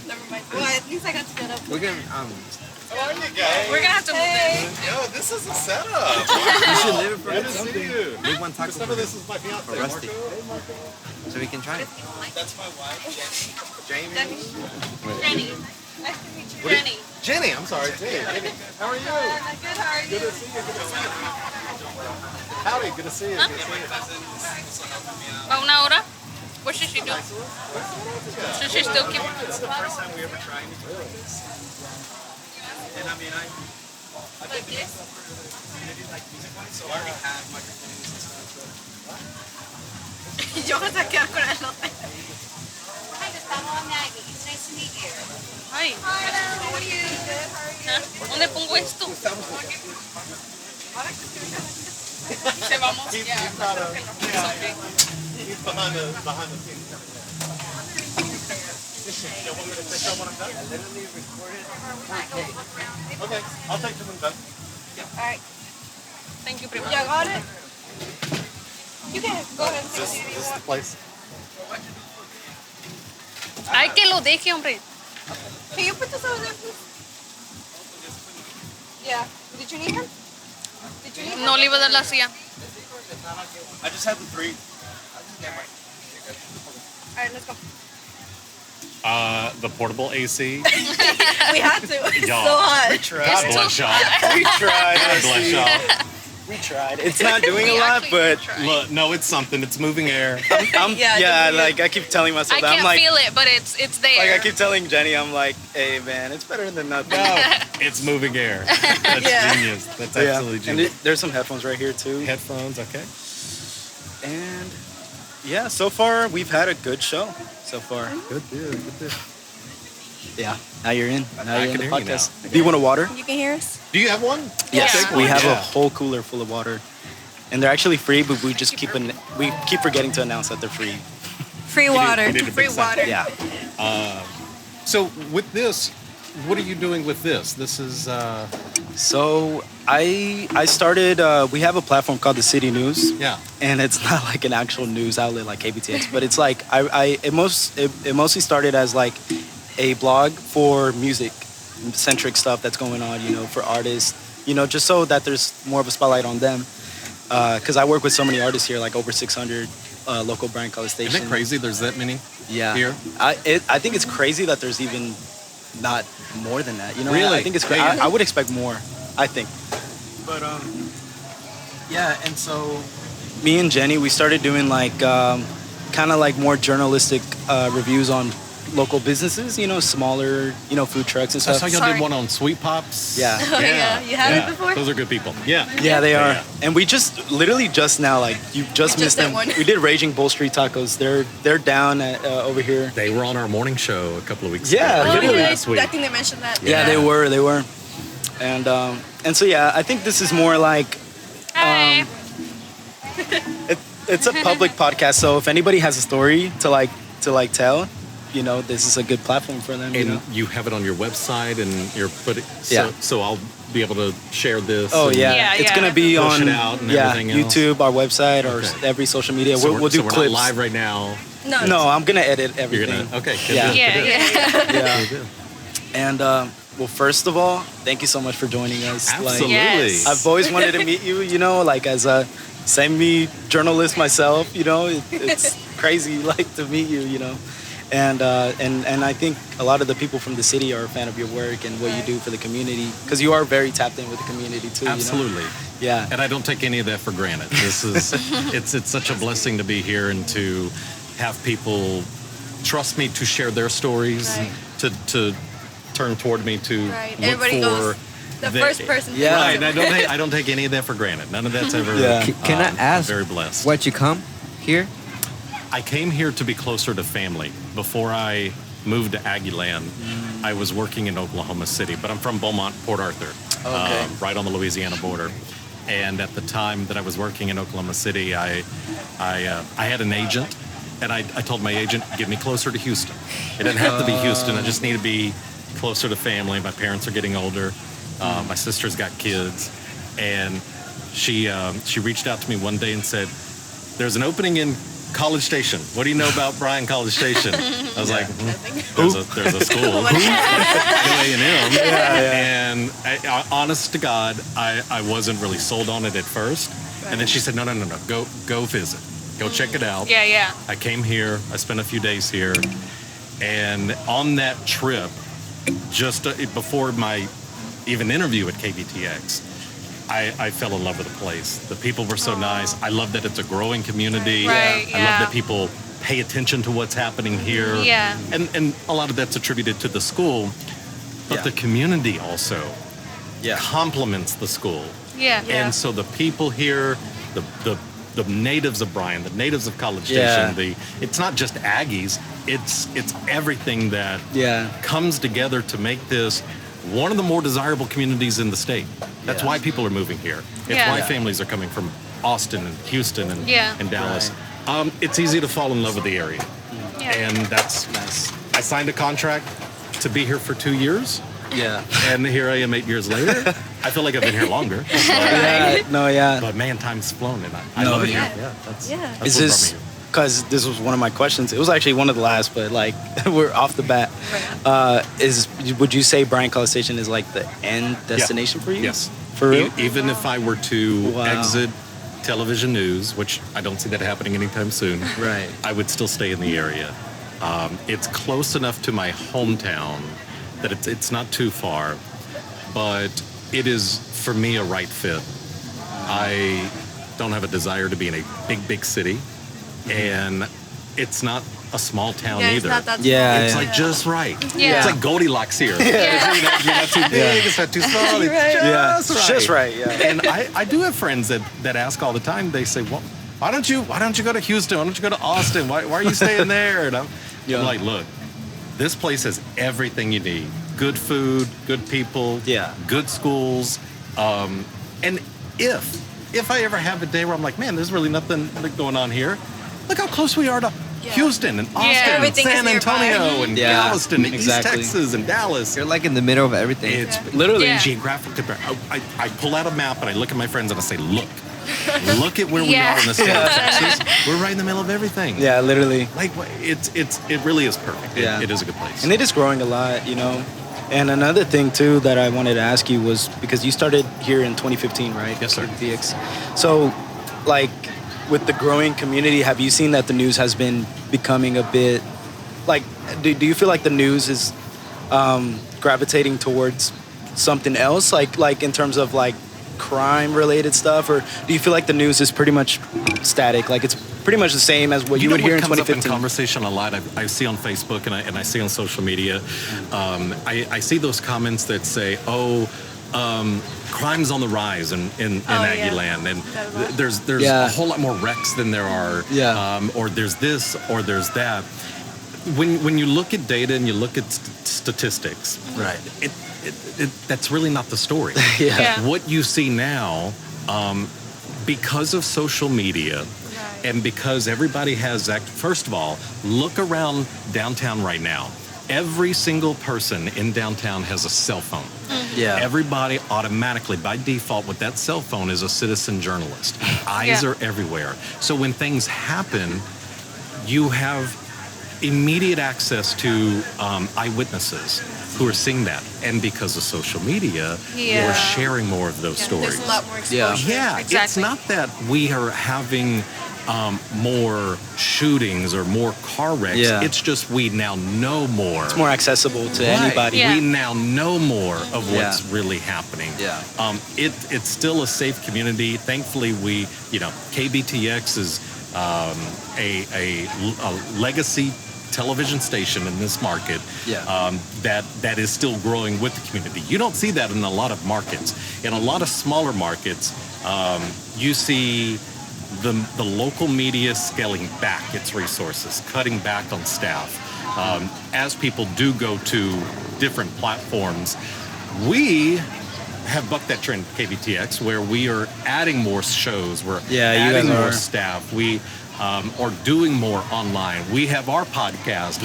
Never mind. Well, at least I got to get up. We're gonna We're gonna have to move this. Yo, this is a setup. you should live it for Good to see you. Big one taco Some for of this is my fiance, for Rusty. Marco. So we can try it. That's my wife, Jamie. Jenny. Nice to meet you. Jenny. Jenny, I'm sorry, Jenny. How are you? Good, how are you? Good to see you. Good to see you. Howdy, good to see you. Good to see you. ¿Va una hora? What should she do? Should she still keep? It's the first time we ever tried this. And I mean, I think it makes sense for the community, like music-wise, so I already have microphones and stuff. So. Yo me saqué con el elote. Hi, Gustavo. I'm Maggie. It's nice to meet you. Ay. ¿Ah? ¿Dónde pongo esto? Se vamos. He's Yeah. not a, It's okay. he's behind the scenes. You want me to take that when I'm done? Okay, I'll take them when I'm done. Alright. Thank you, prima. You got it? You can go ahead and This take it if you is the want. place. Ay, que lo deje, hombre. Can you put this over there, please? Yeah. Did you need him? Did you need him? No le iba a dar la silla. I just had the 3. Alright, let's go. The portable AC. We had to. It's Y'all. so hot. It's bless too y'all. We tried. Bless y'all. We tried. It's not doing We a lot, actually but tried. Look, no, it's something. It's moving air. I'm Yeah, like I keep telling myself I that. can't I'm like, feel it, but it's there. like I keep telling Jenny, I'm like, hey man, it's better than nothing. No, it's moving air. That's Yeah. genius. That's So, yeah. absolutely And genius. there's some headphones right here too. Headphones, okay. And yeah, so far we've had a good show. So far. Good deal. Good deal. Yeah. Now you're in. Now I you're in can the hear you podcast. Do you want a water? You can hear us? Do you have one? Yes. Yeah. We have a Yeah. whole cooler full of water. And they're actually free, but we just keep forgetting to announce that they're free. Free We water. did a big Free sign. water. Yeah. So with this, what are you doing with this? This is So I started. We have a platform called the City News. yeah. And it's not like an actual news outlet like KBTX, but it's like it mostly started as like a blog for music centric stuff that's going on, you know, for artists, you know, just so that there's more of a spotlight on them. Because I work with so many artists here, like over 600 local Bryan-College stations. Isn't it crazy? There's that many. Yeah. Here? I think it's crazy that there's even not more than that. You know, Really? I think it's crazy. Yeah. I would expect more. I think. But yeah, and so me and Jenny, we started doing like kind of like more journalistic reviews on local businesses. You know, smaller, you know, food trucks and I stuff. saw y'all Sorry. did one on Sweet Pops. Yeah. Oh, yeah. You had it before? Those are good people. Yeah. Yeah, they are. Yeah. And we just literally just now, like you just We missed just did them. one. We did Raging Bull Street Tacos. They're down at, over here. They were on our morning show a couple of weeks Yeah, ago. Oh, literally. yeah. Last week. I think they mentioned that. Yeah, they were. And so yeah, I think this is more like Hi. it's a public podcast. So if anybody has a story to like tell, you know, this is a good platform for them. You And know? you have it on your website, and you're putting. So, Yeah. so I'll be able to share this. Oh and- yeah, Yeah, it's yeah. gonna be Push on it out and everything else. YouTube, our website, or Okay. every social media. So we'll do we're clips. not live right now. No. No, I'm gonna edit You're everything. gonna okay. Good Yeah. deal, good Yeah, deal. yeah. Yeah. Good deal. And well, first of all, thank you so much for joining us. Absolutely. Yes. I've always wanted to meet you. You know, like as a semi-journalist myself. You know, it's crazy like to meet you. You know, and I think a lot of the people from the city are a fan of your work and what you do for the community because you are very tapped in with the community too. Absolutely. You know? Yeah. And I don't take any of that for granted. This is it's such a blessing to be here and to have people trust me to share their stories, Right. to turn toward me to Right. look Everybody for goes, the first person. Yeah. Right. I don't take any of that for granted. None of that's ever. Yeah. Can I ask Very blessed. what you come here? I came here to be closer to family. Before I moved to Aggieland, I was working in Oklahoma City, but I'm from Beaumont, Port Arthur, Okay. right on the Louisiana border. And at the time that I was working in Oklahoma City, I had an agent, and I told my agent, get me closer to Houston. It doesn't have to be Houston. I just need to be closer to family. My parents are getting older. My sister's got kids, and she reached out to me one day and said, "There's an opening in College Station. What do you know about Bryan-College Station?" I was like, there's a school, A&M. And honest to God, I wasn't really sold on it at first. And then she said, no, go visit. Go check it out. Yeah, yeah. I came here. I spent a few days here. And on that trip, just before my even interview at KBTX, I fell in love with the place. The people were so nice. I love that it's a growing community. Right, I love that people pay attention to what's happening here. Yeah. And a lot of that's attributed to the school, but Yeah. the community also Yeah. complements the school. Yeah. And so the people here, the natives of Bryan, the natives of College Yeah. Station, it's not just Aggies, it's everything that Yeah. comes together to make this one of the more desirable communities in the state. That's Yeah. why people are moving here. It's Yeah. why Yeah. families are coming from Austin and Houston and, Yeah. and Dallas. It's easy to fall in love with the area. Yeah. And that's Nice. I signed a contract to be here for 2 years, Yeah. and here I am 8 years later. I feel like I've been here longer. Yeah. No. Yeah. But man, time's flown, and I No, love it yeah. here. Yeah, that's Yeah. that's Is what this brought me here. because this was one of my questions? It was actually one of the last, but like we're off the bat. Would you say Bryan-College Station is like the end destination for you? Yes. For real? Even if I were to Wow. exit television news, which I don't see that happening anytime soon, Right. I would still stay in the area. It's close enough to my hometown that it's not too far, but it is for me a right fit. I don't have a desire to be in a big city, and it's not a small town Yeah, it's either. not that Yeah, small. It's yeah. like just right. Yeah. It's like Goldilocks here. Yeah. You're not too big, it's not too small. It's Right. Yeah. just right. Just right. Yeah. And I do have friends that ask all the time. They say, "Well, why don't you go to Houston? Why don't you go to Austin? Why are you staying there?" And I'm like, "Look, this place has everything you need: good food, good people, Yeah. good schools, and if I ever have a day where I'm like, man, there's really nothing going on here. Look how close we are to Houston and Austin and Everything is San nearby. Antonio and Yeah, Galveston and exactly. East Texas and Dallas. You're like in the middle of everything. It's Literally. Yeah. geographic. I pull out a map and I look at my friends and I say, look at where we Yeah. are in the state of Texas. We're right in the middle of everything. Yeah. Literally. Like it really is perfect. Yeah. It is a good place. And it is growing a lot, you know. And another thing too that I wanted to ask you was because you started here in 2015, right? Yes, sir. KBTX. So, like, with the growing community, have you seen that the news has been becoming a bit, like, do you feel like the news is gravitating towards something else, like in terms of like crime-related stuff, or do you feel like the news is pretty much static, like it's pretty much the same as what you would hear in comes up in 2015? conversation a lot. I see on Facebook and I see on social media. I see those comments that say, crime's on the rise in Aggie yeah. land, and That a lot. there's Yeah. a whole lot more wrecks than there are. Yeah. Or there's this, or there's that. When you look at data and you look at statistics, Right. that's really not the story. Yeah. Yeah. What you see now, because of social media, and because everybody has first of all, look around downtown right now. Every single person in downtown has a cell phone. Yeah. Everybody automatically, by default, with that cell phone is a citizen journalist. Eyes Yeah. are everywhere. So when things happen, you have immediate access to eyewitnesses who are seeing that. And because of social media, we're sharing more of those stories. There's a lot more exposure. Yeah, exactly. it's not that we are having more shootings or more car wrecks. Yeah. It's just we now know more. It's more accessible to Right. anybody. Yeah. We now know more of what's Yeah. really happening. Yeah. It's still a safe community. Thankfully, KBTX is a legacy television station in this market. Yeah. That is still growing with the community. You don't see that in a lot of markets. In a lot of smaller markets, you see the local media scaling back its resources, cutting back on staff. As people do go to different platforms, we have bucked that trend at KBTX where we are adding more shows. We're Yeah, you adding guys more are. staff. We are doing more online. We have our podcast.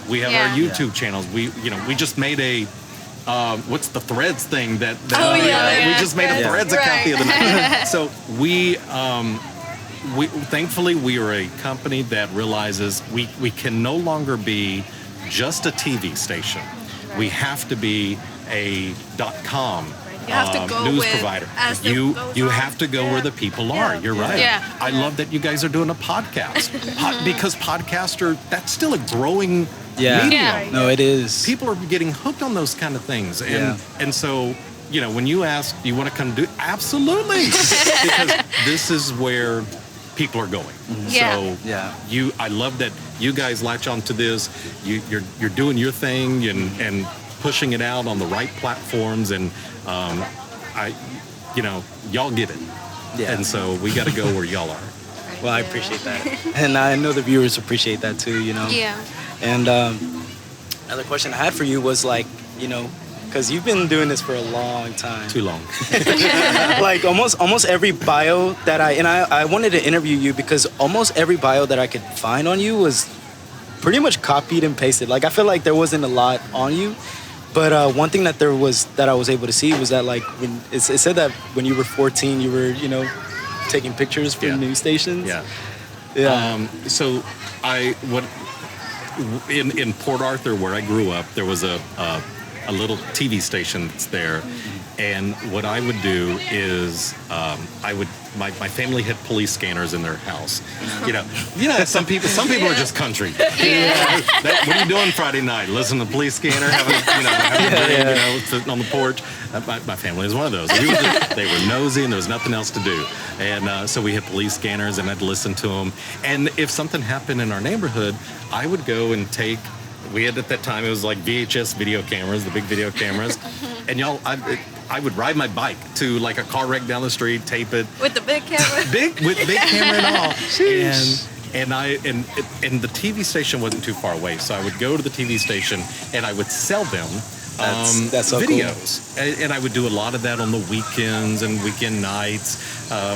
We have Yeah. our YouTube channels. We just made a what's the Threads thing that Oh, yeah, we yeah. just made a Threads Right. account the other night. So we thankfully we are a company that realizes we can no longer be just a TV station. We have to be a .com You have to go news with- provider. as the You goes you on. have to go Yeah. where the people are. You're right. Yeah. I love that you guys are doing a podcast because that's still a growing Yeah. medium. Yeah. No, it is. People are getting hooked on those kind of things, and so when you ask, do you want to come do? Absolutely, because this is where people are going. Yeah. So Yeah. I love that you guys latch onto this. You're doing your thing and pushing it out on the right platforms, and y'all get it. Yeah. And so we got to go where y'all are. Well, I appreciate that, and I know the viewers appreciate that too. Yeah. And another question I had for you was like, because you've been doing this for a long time. Too long. Like almost every bio that I wanted to interview you because almost every bio that I could find on you was pretty much copied and pasted. Like I feel like there wasn't a lot on you, but one thing that I was able to see was that like when it said that when you were 14 you were taking pictures for Yeah. news stations. Yeah. Yeah. So in Port Arthur where I grew up, there was a little TV station that's there, and what I would do is my family had police scanners in their house. Some people are just country. What are you doing Friday night? Listen to the police scanner, having a drink, sitting on the porch. My family is one of those. They were nosy and there was nothing else to do. And so we had police scanners and I'd listen to them. And if something happened in our neighborhood, I would go and we had at that time, it was like VHS video cameras, the big video cameras. And I would ride my bike to like a car wreck down the street, tape it. With the big camera. With big camera and all. And the TV station wasn't too far away. So I would go to the TV station and I would sell them That's so videos. Cool. And I would do a lot of that on the weekends and weekend nights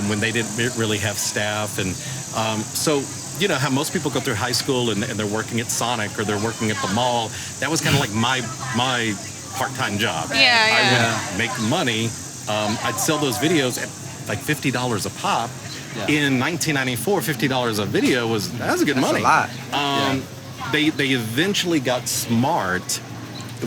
when they didn't really have staff. And so, how most people go through high school and they're working at Sonic or they're working at the mall. That was kind of like my part-time job. Yeah. I would make money. I'd sell those videos at like $50 a pop. Yeah. In 1994, $50 a video was good money. That's a lot. They eventually got smart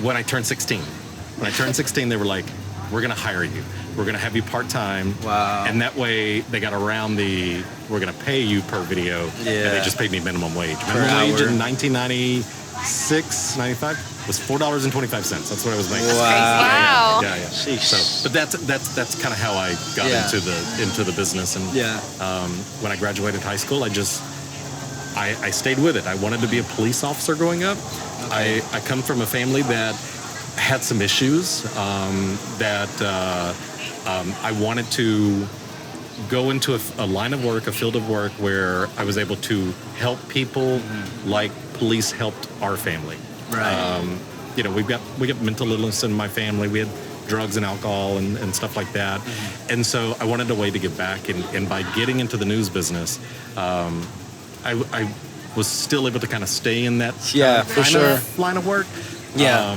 when I turned 16. When I turned 16, they were like, we're going to hire you. We're going to have you part-time. Wow. And that way they got around we're going to pay you per video. Yeah. And they just paid me minimum wage. Per Minimum wage hour. in 1996, 95 was $4.25. That's what I was making. Wow. Wow. Yeah. Sheesh. So, but that's kind of how I got into the business. And when I graduated high school, I stayed with it. I wanted to be a police officer growing up. Okay. I come from a family that had some issues I wanted to go into a line of work, a field of work where I was able to help people like police helped our family. Right. We got mental illness in my family. We had drugs and alcohol and stuff like that. Mm-hmm. And so I wanted a way to give back. And by getting into the news business, I was still able to kind of stay in that for sure. line of work. Yeah.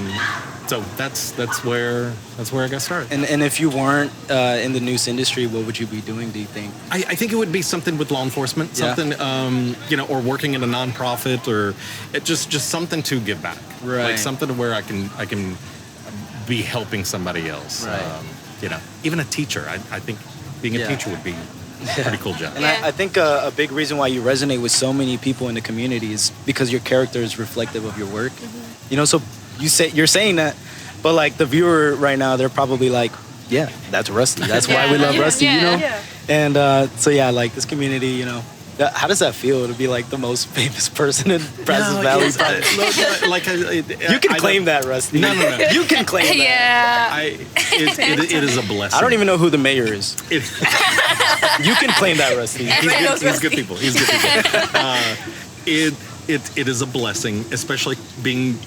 So that's where I got started. And if you weren't in the news industry, what would you be doing? Do you think? I think it would be something with law enforcement, Yeah. something or working in a nonprofit, or just something to give back, Right. Like something to where I can be helping somebody else. Right. Even a teacher. I think being a Yeah. teacher would be a pretty cool job. And Yeah. I think a big reason why you resonate with so many people in the community is because your character is reflective of your work. So you're saying that, but like the viewer right now, they're probably like, yeah, that's Rusty. That's why we love Rusty, Yeah. And so yeah, like this community, how does that feel to be like the most famous person in Brazos Valley? You can claim that, Rusty. No. You can claim that. Yeah. It is a blessing. I don't even know who the mayor is. It- You can claim that, Rusty. He's good people. He's good people. It is a blessing, especially being.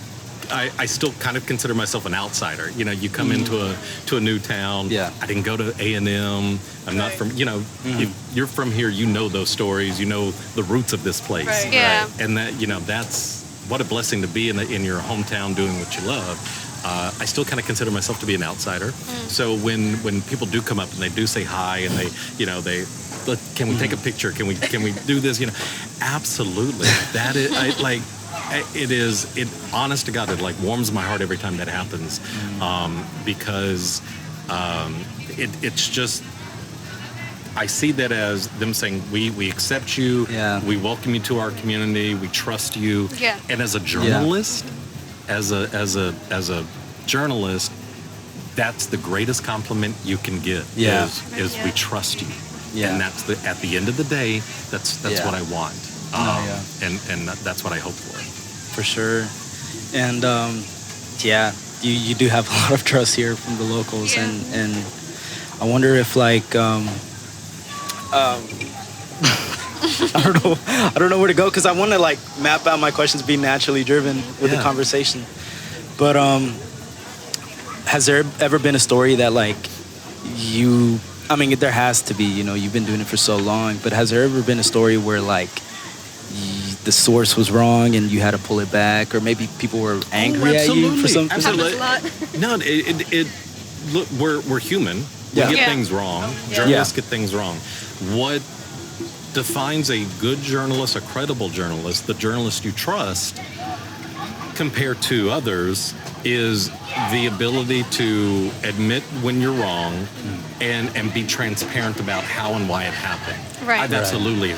I still kind of consider myself an outsider. You come into a new town. Yeah. I didn't go to A&M. I'm not from. If you're from here, you know those stories. You know the roots of this place. Right. Yeah. And that that's what a blessing to be in your hometown doing what you love. I still kind of consider myself to be an outsider. So when people do come up and they do say hi and they can we take a picture? Can we do this? Absolutely. That is it honest to God, it like warms my heart every time that happens. Because it's just, I see that as them saying, we accept you, we welcome you to our community, we trust you. Yeah. And as a journalist, as a journalist, that's the greatest compliment you can get. Yeah. Is we trust you. Yeah. And that's at the end of the day, that's what I want. And that's what I hope for. For sure. And you do have a lot of trust here from the locals. Yeah. And I wonder if like I don't know where to go, because I want to like map out my questions, be naturally driven with the conversation. But has there ever been a story that like there has to be, you've been doing it for so long, but has there ever been a story where like the source was wrong and you had to pull it back, or maybe people were angry at you for something? Absolutely. No, look, we're human. We Yeah. get Yeah. things wrong. Journalists get things wrong. What defines a good journalist, a credible journalist, the journalist you trust, compared to others, is the ability to admit when you're wrong and be transparent about how and why it happened. Right. I've absolutely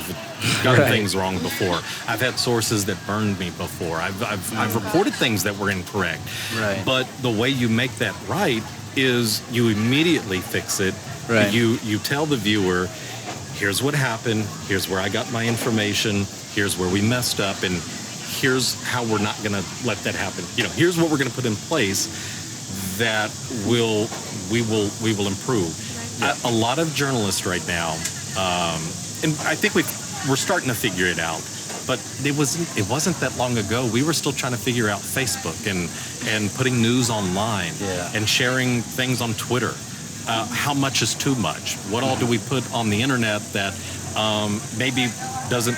done things wrong before. I've had sources that burned me before. I've reported things that were incorrect. Right. But the way you make that right is you immediately fix it. Right. You tell the viewer, here's what happened, here's where I got my information, here's where we messed up, and here's how we're not going to let that happen. Here's what we're going to put in place that we will improve. A lot of journalists right now, and I think we're starting to figure it out. But it wasn't that long ago. We were still trying to figure out Facebook and putting news online and sharing things on Twitter. How much is too much? What all do we put on the internet that maybe doesn't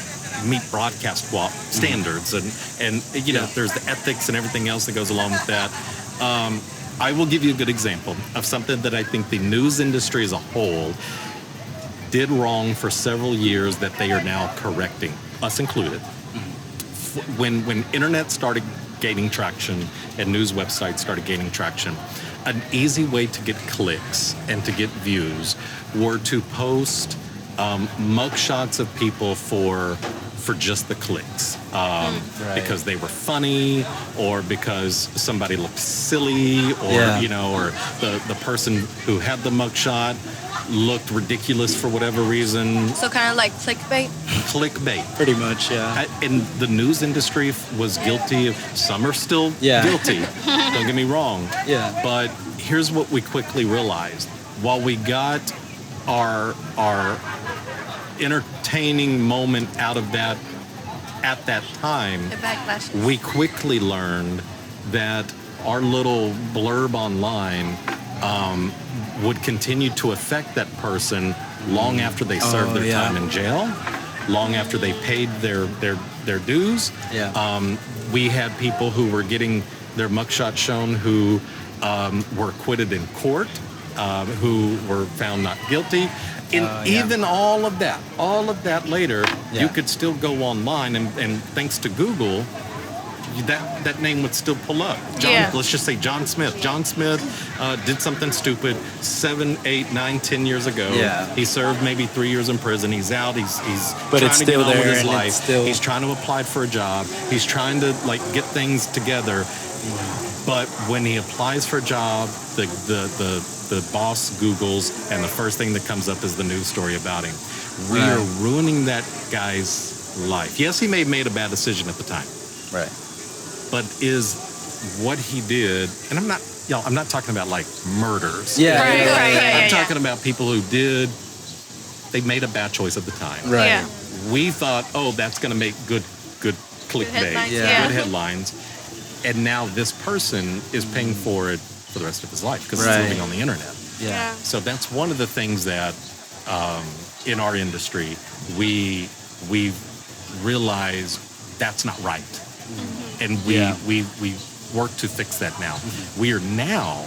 meet broadcast standards? And there's the ethics and everything else that goes along with that. I will give you a good example of something that I think the news industry as a whole did wrong for several years that they are now correcting, us included. When internet started gaining traction and news websites started gaining traction, an easy way to get clicks and to get views were to post mugshots of people for just the clicks, because they were funny, or because somebody looked silly, or or the person who had the mugshot looked ridiculous for whatever reason. So kind of like clickbait. Clickbait. Pretty much, yeah. And the news industry was guilty of. Some are still guilty. Don't get me wrong. Yeah. But here's what we quickly realized: while we got our entertaining moment out of that at that time, The backlash. we quickly learned that our little blurb online would continue to affect that person long after they served their time in jail, long after they paid their dues. Yeah. We had people who were getting their mugshots shown who were acquitted in court, who were found not guilty. And even all of that later, you could still go online and thanks to Google, that name would still pull up. Let's just say John Smith. John Smith did something stupid 7, 8, 9, 10 years ago. Yeah. He served maybe 3 years in prison. He's out. He's But trying it's to still get on with there, his and life. it's still- He's trying to apply for a job. He's trying to like get things together. But when he applies for a job, the boss Googles, and the first thing that comes up is the news story about him. We are ruining that guy's life. Yes, he may have made a bad decision at the time. Right. But is what he did, and I'm not talking about like murders. Yeah. I'm talking about people who they made a bad choice at the time. Right. Yeah. We thought, oh, that's going to make good clickbait, headlines, good headlines. And now this person is paying for it for the rest of his life because he's Right. living on the internet. Yeah. So that's one of the things that in our industry we realize that's not right, and we work to fix that now. We are now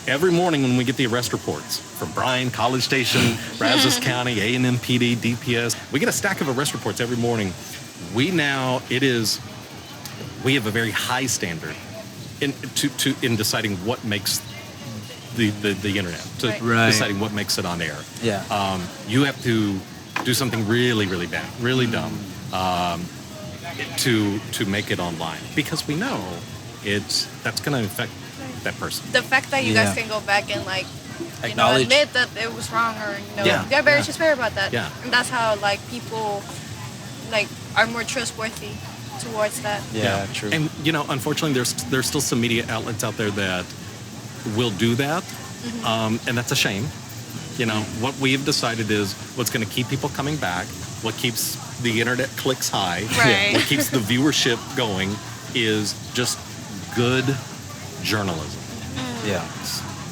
every morning when we get the arrest reports from Bryan-College Station, Brazos County, A&M PD, DPS, we get a stack of arrest reports every morning. We have a very high standard in deciding what makes the internet, deciding what makes it on air. Yeah. You have to do something really, really bad, really dumb, to make it online, because we know that's going to affect that person. The fact that you guys can go back and like Acknowledge. admit that it was wrong, or they're very transparent about that. Yeah. And that's how like people like are more trustworthy towards that. Yeah, true. And unfortunately, there's still some media outlets out there that will do that, and that's a shame. What we've decided is what's going to keep people coming back, what keeps the internet clicks high, Right. what keeps the viewership going is just good journalism. Yeah.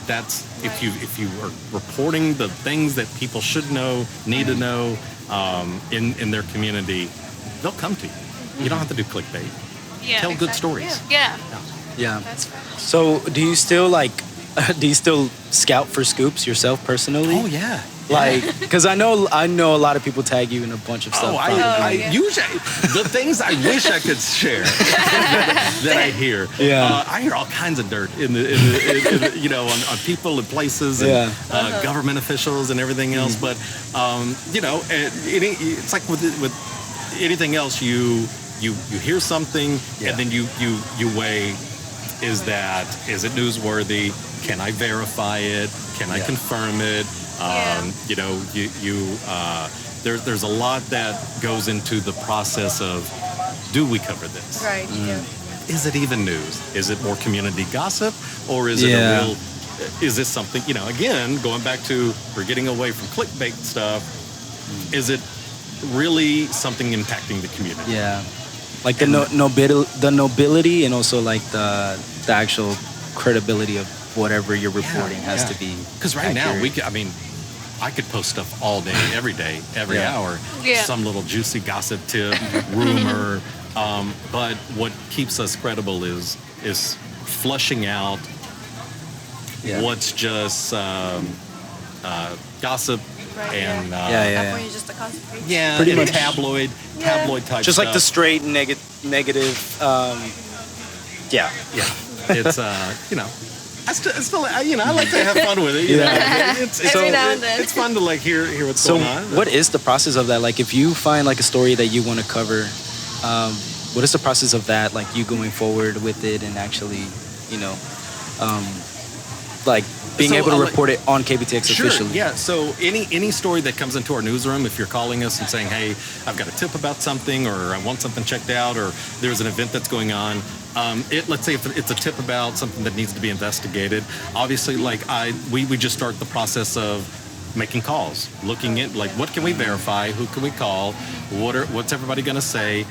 That's if you are reporting the things that people should know, need to know in their community, they'll come to you. You don't have to do clickbait. Yeah. Tell good stories. Yeah. Yeah. That's fair. So, do you still scout for scoops yourself personally? Oh yeah. Like, because I know a lot of people tag you in a bunch of stuff. I usually the things I wish I could share that I hear. Yeah. I hear all kinds of dirt in the on people and places and government officials and everything else. But it's like with anything else, you hear something and then you weigh, is it newsworthy? Can I verify it? Can I confirm it? There's a lot that goes into the process of, do we cover this? Right. Yeah. Is it even news? Is it more community gossip, or is it a real? Is this something? Again, going back to, we're getting away from clickbait stuff. Is it really something impacting the community? Yeah. Like the nobility, and also like the actual credibility of whatever you're reporting has to be. Because right accurate. now I could post stuff all day, every day, every hour. Yeah. Some little juicy gossip tip, rumor. But what keeps us credible is flushing out what's just gossip and That point, you're just a gossip page. Pretty much. tabloid type Just stuff. like the straight negative. It's I still I like to have fun with it. You know? It's Every now and then. It's fun to like hear what's So, going on. what is the process of that? Like, if you find like a story that you want to cover, what is the process of that? Like, you going forward with it and actually, like being able to report it on KBTX officially. Yeah. So any story that comes into our newsroom, if you're calling us and saying, "Hey, I've got a tip about something, or I want something checked out, or there's an event that's going on," let's say if it's a tip about something that needs to be investigated, obviously, we just start the process of making calls, looking at like, what can we verify, who can we call, what's everybody going to say.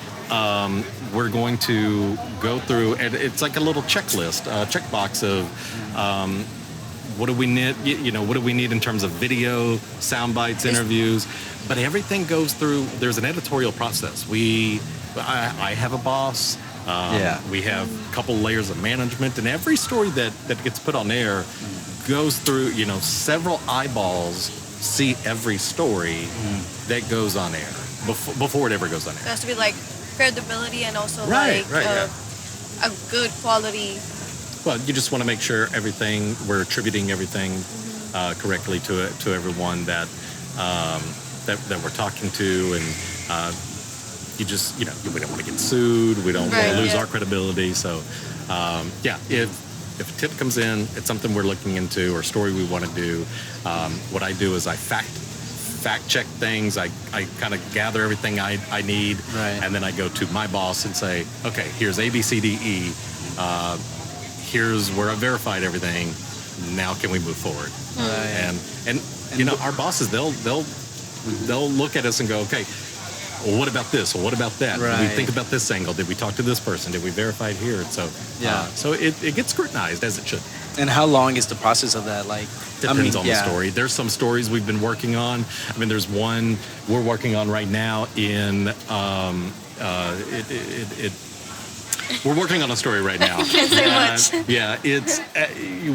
We're going to go through, and it's like a little checklist, checkbox of what do we need, what do we need in terms of video, sound bites, interviews, but everything goes through, there's an editorial process. I have a boss, We have a couple layers of management, and every story that gets put on air goes through, several eyeballs see every story that goes on air before it ever goes on air. There has to be like credibility and also Right, a good quality. Well, you just want to make sure we're attributing everything correctly to everyone that we're talking to, and we don't want to get sued. We don't want to lose our credibility. So, if a tip comes in, it's something we're looking into or a story we want to do. What I do is I fact check things. I kind of gather everything I need, and then I go to my boss and say, okay, here's A, B, C, D, E. Here's where I verified everything. Now can we move forward? And our bosses, they'll look at us and go, okay, well, what about this? Well, what about that? Did we think about this angle? Did we talk to this person? Did we verify it here? So so it gets scrutinized, as it should. And how long is the process of that? Depends on the story. There's some stories we've been working on. I mean, there's one we're working on right now in we're working on a story right now. Can't say much. Yeah,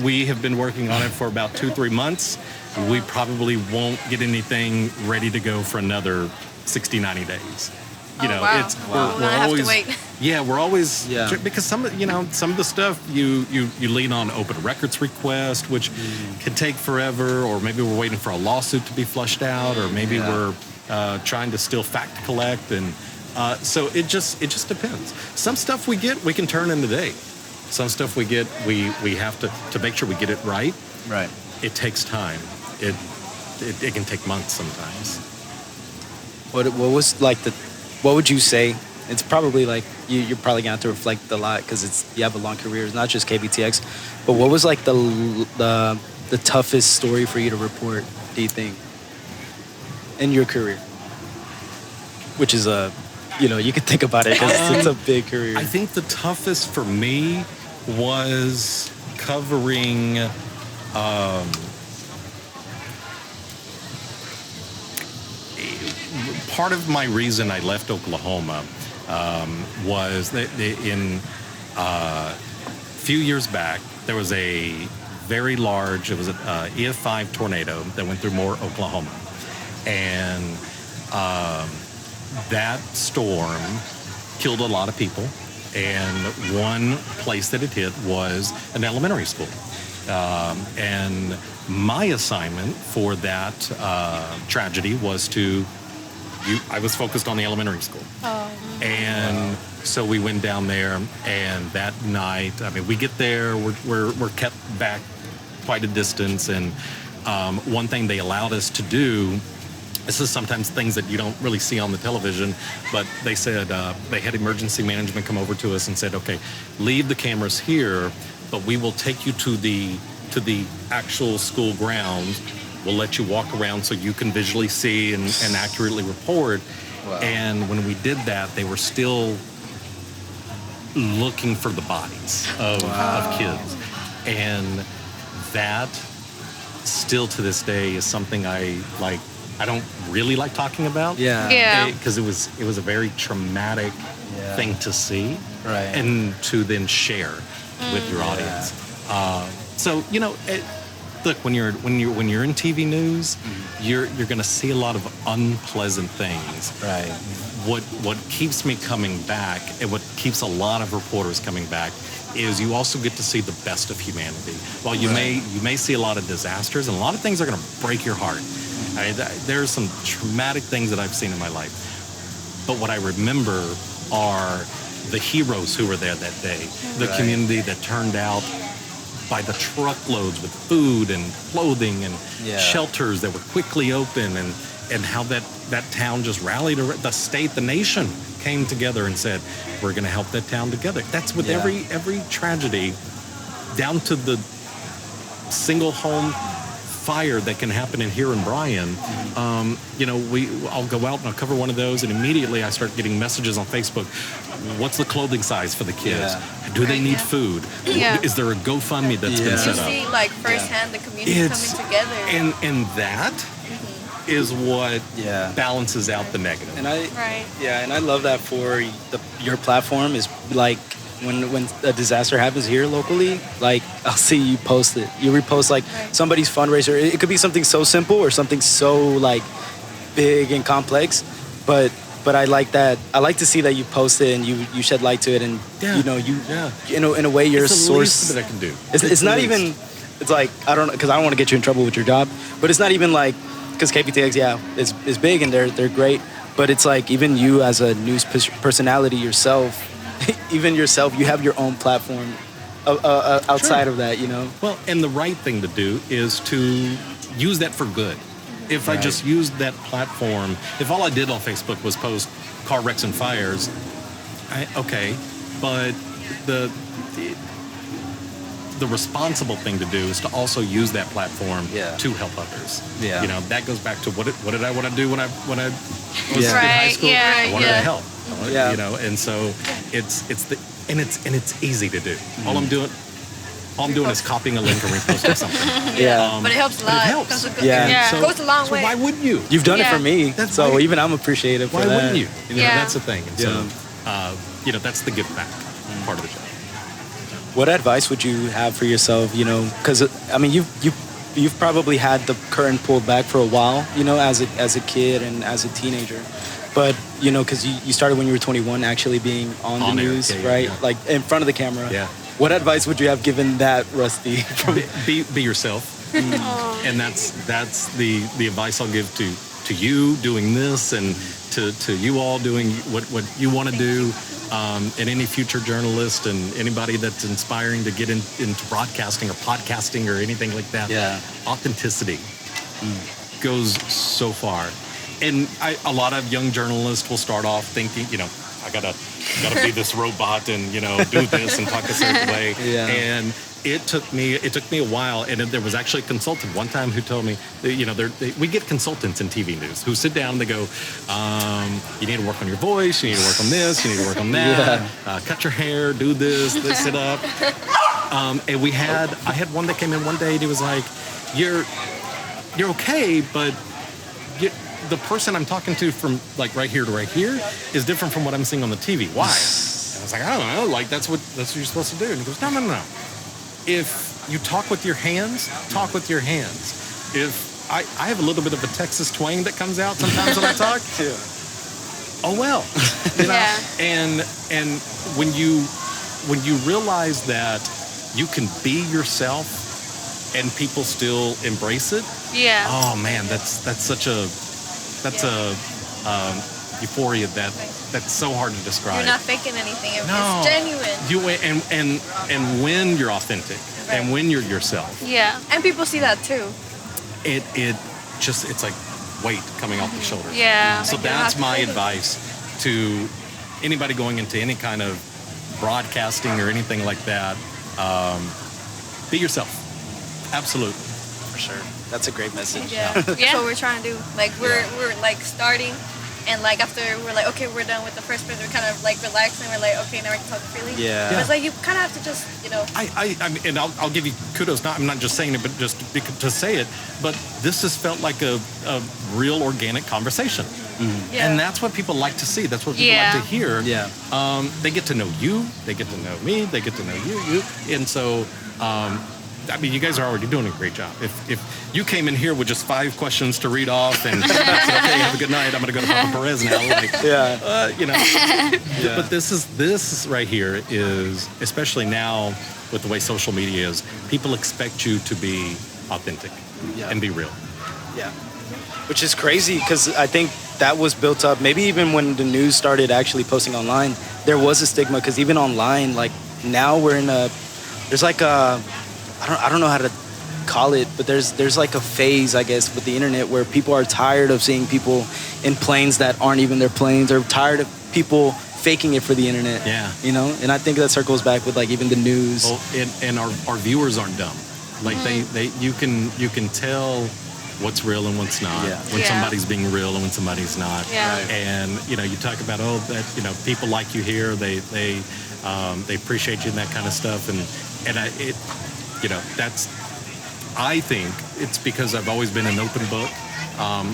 we have been working on it for about 2-3 months. We probably won't get anything ready to go for another 60-90 days. Wow. We're always always have to wait. Yeah, we're always because some of the stuff you lean on open records request, which can take forever, or maybe we're waiting for a lawsuit to be flushed out, or maybe we're trying to still fact collect, and so it just depends. Some stuff we can turn in a day. Some stuff we have to make sure we get it right. Right. It takes time. It can take months sometimes. What would you say? It's probably you're probably gonna have to reflect a lot because you have a long career. It's not just KBTX, but what was the toughest story for you to report? Do you think in your career? Which is you could think about it because it's a big career. I think the toughest for me was covering. Part of my reason I left Oklahoma was that a few years back, there was a very large, it was an EF5 tornado that went through Moore, Oklahoma. And that storm killed a lot of people. And one place that it hit was an elementary school. And my assignment for that tragedy was I was focused on the elementary school. And so we went down there, and that night, we get there, we're kept back quite a distance, and one thing they allowed us to do, this is sometimes things that you don't really see on the television, but they said, they had emergency management come over to us and said, okay, leave the cameras here, but we will take you to the actual school grounds. We'll let you walk around so you can visually see and accurately report. Wow. And when we did that, they were still looking for the bodies of kids. And that still to this day is something I don't really like talking about. Because it was a very traumatic thing to see and to then share with your audience. So look, when you're in TV news, you're going to see a lot of unpleasant things. Right. What keeps me coming back, and what keeps a lot of reporters coming back, is you also get to see the best of humanity. While you may see a lot of disasters, and a lot of things are going to break your heart. There's some traumatic things that I've seen in my life, but what I remember are the heroes who were there that day, the community that turned out by the truckloads with food and clothing and shelters that were quickly open, and how that town just rallied, the state, the nation came together and said, we're going to help that town together. That's with every tragedy, down to the single home fire that can happen here in Bryan. I'll go out and I'll cover one of those, and immediately I start getting messages on Facebook. What's the clothing size for the kids? Do they need food? Is there a GoFundMe that's been set up? You see firsthand the community coming together. And that is what Yeah. balances out the negative. And I Right. yeah, and I love that for your platform is like when a disaster happens here locally, like I'll see you post it. You repost like Right. somebody's fundraiser. It could be something so simple or something so like big and complex, but I like that. I like to see that you post it and you shed light to it, and Yeah. you know you Yeah. in a way you're It's a the source. least that I can do. It's not the least. even. It's like I don't know because I don't want to get you in trouble with your job, but it's not even like because KBTX is big and they're great, but it's like even you as a news personality yourself, even yourself, you have your own platform outside of that, you know. Well, and the right thing to do is to use that for good. If I Right. just used that platform, if all I did on Facebook was post car wrecks and fires, okay, but the responsible thing to do is to also use that platform Yeah. to help others. Yeah. You know, that goes back to what did I want to do when I was Yeah. in high Right, school? yeah, I wanted yeah. to help. Yeah. You know, and so it's easy to do. All I'm doing is copying a link and reposting something. Yeah. But it helps a But lot. it helps. Goes a- Yeah. Yeah. So, Goes a long so way. why wouldn't you? You've done it Yeah. for me, That's so why- even I'm appreciative for Why that. wouldn't you? You know, Yeah. that's the thing. And so, you know, that's the give back part of the job. What advice would you have for yourself? You know, because I mean, you've probably had the curtain pulled back for a while. You know, as a kid and as a teenager, but you know, because you started when you were 21, actually being on On the air, news, yeah, right? yeah. Like in front of the camera. Yeah. What advice would you have given that Rusty? Be yourself, and that's the advice I'll give to you doing this, and to you all doing what you want to do, and any future journalist and anybody that's inspiring to get into broadcasting or podcasting or anything like that. Yeah. Authenticity goes so far, and a lot of young journalists will start off thinking, you know, I gotta be this robot and, you know, do this and talk a certain way. Yeah. And it took me a while, and there was actually a consultant one time who told me that, you know, we get consultants in TV news who sit down and they go, you need to work on your voice, you need to work on this, you need to work on that, cut your hair, do this it up. And I had one that came in one day and he was like, you're okay, but the person I'm talking to from like right here to right here is different from what I'm seeing on the TV. Why? And I was like, I don't know. Like that's what you're supposed to do. And he goes, no. If you talk with your hands, talk with your hands. If I have a little bit of a Texas twang that comes out sometimes when I talk. Yeah. Oh well. You know? Yeah. And when you realize that you can be yourself and people still embrace it. Yeah. Oh man, that's such a euphoria that's so hard to describe. You're not faking anything. No. It's genuine. And when you're authentic and when you're yourself, Yeah. And people see that too. it's like weight coming off the shoulders. Yeah. So Like, you don't that's have to my fake it. advice to anybody going into any kind of broadcasting or anything like that. Be yourself. Absolutely. For sure. That's a great message. Yeah. Yeah. That's what we're trying to do. Like we're like starting, and like after we're like, okay, we're done with the first person. We're kind of like relaxing. We're like, okay, now we can talk freely. Yeah. But it's like you kind of have to just, you know. I mean, and I'll give you kudos. I'm not just saying it, but just to say it. But this has felt like a real organic conversation, Yeah. and that's what people like to see. That's what people Yeah. like to hear. Yeah. They get to know you. They get to know me. They get to know you. And so, I mean, you guys are already doing a great job. If you came in here with just 5 questions to read off and said, okay, have a good night, I'm going to go to Papa Perez now. Like, you know. Yeah. But this right here is, especially now with the way social media is, people expect you to be authentic and be real. Yeah. Which is crazy because I think that was built up. Maybe even when the news started actually posting online, there was a stigma because even online, like now we're in there's like I don't know how to call it, but there's like a phase, I guess, with the internet where people are tired of seeing people in planes that aren't even their planes. They're tired of people faking it for the internet. Yeah. You know, and I think that circles back with like even the news. Well, and our viewers aren't dumb. Like you can tell what's real and what's not. Yeah. When Yeah. somebody's being real and when somebody's not. Yeah. Right. And you know, you talk about that people like you here. They appreciate you and that kind of stuff. And I think it's because I've always been an open book.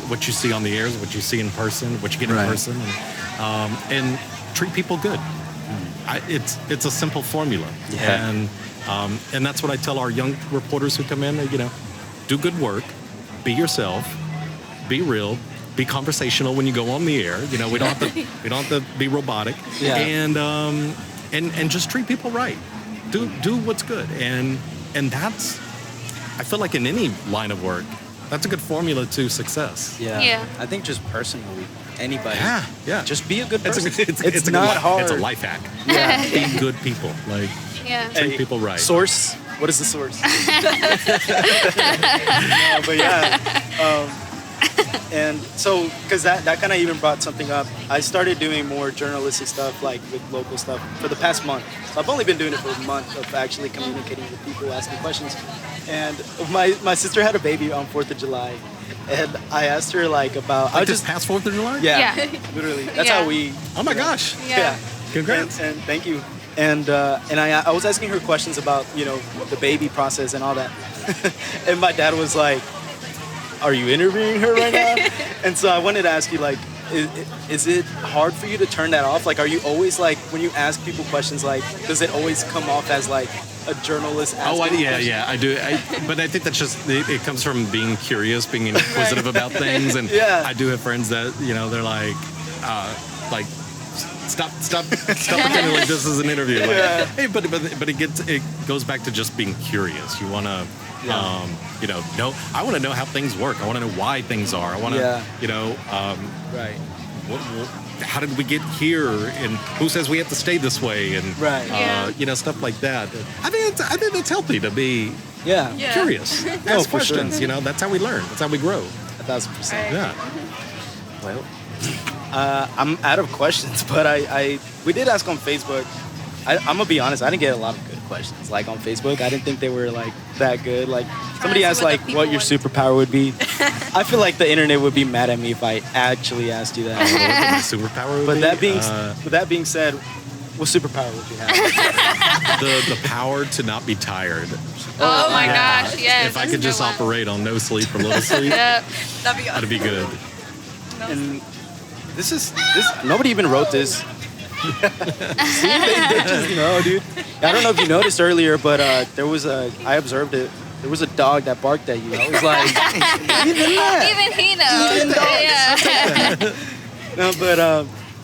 What you see on the air is what you see in person, what you get in Right. person, and treat people good. It's a simple formula, Yeah. and that's what I tell our young reporters who come in. Do good work, be yourself, be real, be conversational when you go on the air. We don't have to be robotic, Yeah. and just treat people right. Do what's good, and that's, I feel like in any line of work, that's a good formula to success. Yeah. Yeah. I think just personally, anybody. Yeah. Just be a good It's, person. it's a not good, hard. It's a life hack. Yeah. Be good people. Like, Yeah. treat people right. Source? What is the source? No, but yeah. And so, because that kind of even brought something up, I started doing more journalistic stuff, like with local stuff, for the past month. So I've only been doing it for a month of actually communicating with people, asking questions. And my sister had a baby on 4th of July. And I asked her, like, about... Like this past 4th of July? Yeah, Yeah. literally. That's Yeah. how we... Oh my gosh. Yeah. Congrats. And thank you. And I was asking her questions about, the baby process and all that. And my dad was like, are you interviewing her right now? And so I wanted to ask you, like, is it hard for you to turn that off? Like, are you always, like, when you ask people questions, like, does it always come off as, like, a journalist asking questions? Yeah, I do. But I think that's just, it comes from being curious, being inquisitive about things. And Yeah. I do have friends that, they're like, stop pretending like this is an interview. Like, Yeah. hey, but it goes back to just being curious. You want to, know, I want to know how things work. I want to know why things are. I want to, Right. how did we get here, and who says we have to stay this way, and Right. Yeah. stuff like that. I think that's healthy to be Yeah. Yeah. curious. No, Ask for sure. questions. That's how we learn. That's how we grow. 1,000%. Yeah. Well, I'm out of questions, but we did ask on Facebook. I'm gonna be honest, I didn't get a lot of good questions. Like on Facebook, I didn't think they were like that good. Like somebody see asked what the like people what your want. superpower would be. I feel like the internet would be mad at me if I actually asked you that. My superpower. But that being said, what superpower would you have? the power to not be tired. Oh my gosh, yes. If I that's could a just good one. operate on no sleep or little sleep, Yep. That'd be that'd be good. And this nobody even wrote this. See, they just know, dude. I don't know if you noticed earlier, but I observed it. There was a dog that barked at you. I was like, even that. Even he knows. Even dogs. Yeah. No, but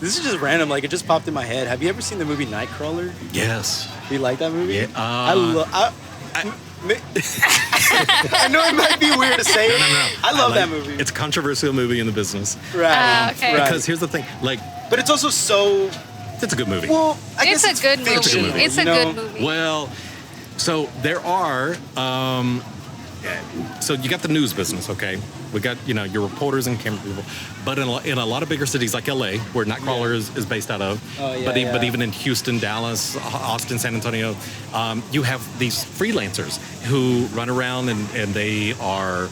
this is just random. Like it just popped in my head. Have you ever seen the movie Nightcrawler? Yes. Do you like that movie? Yeah. I know it might be weird to say it. No. I love like- that movie. It's a controversial movie in the business. Right. Okay. Right. Because here's the thing, like, But it's also so it's a good movie. well. I It's guess a good movie. fiction, It's a you know? good movie. Well, so there are. So you got the news business, okay? We got your reporters and camera people, but in a lot of bigger cities like LA, where Nightcrawlers is based out of, Oh, yeah, but yeah. even in Houston, Dallas, Austin, San Antonio, you have these freelancers who run around and they are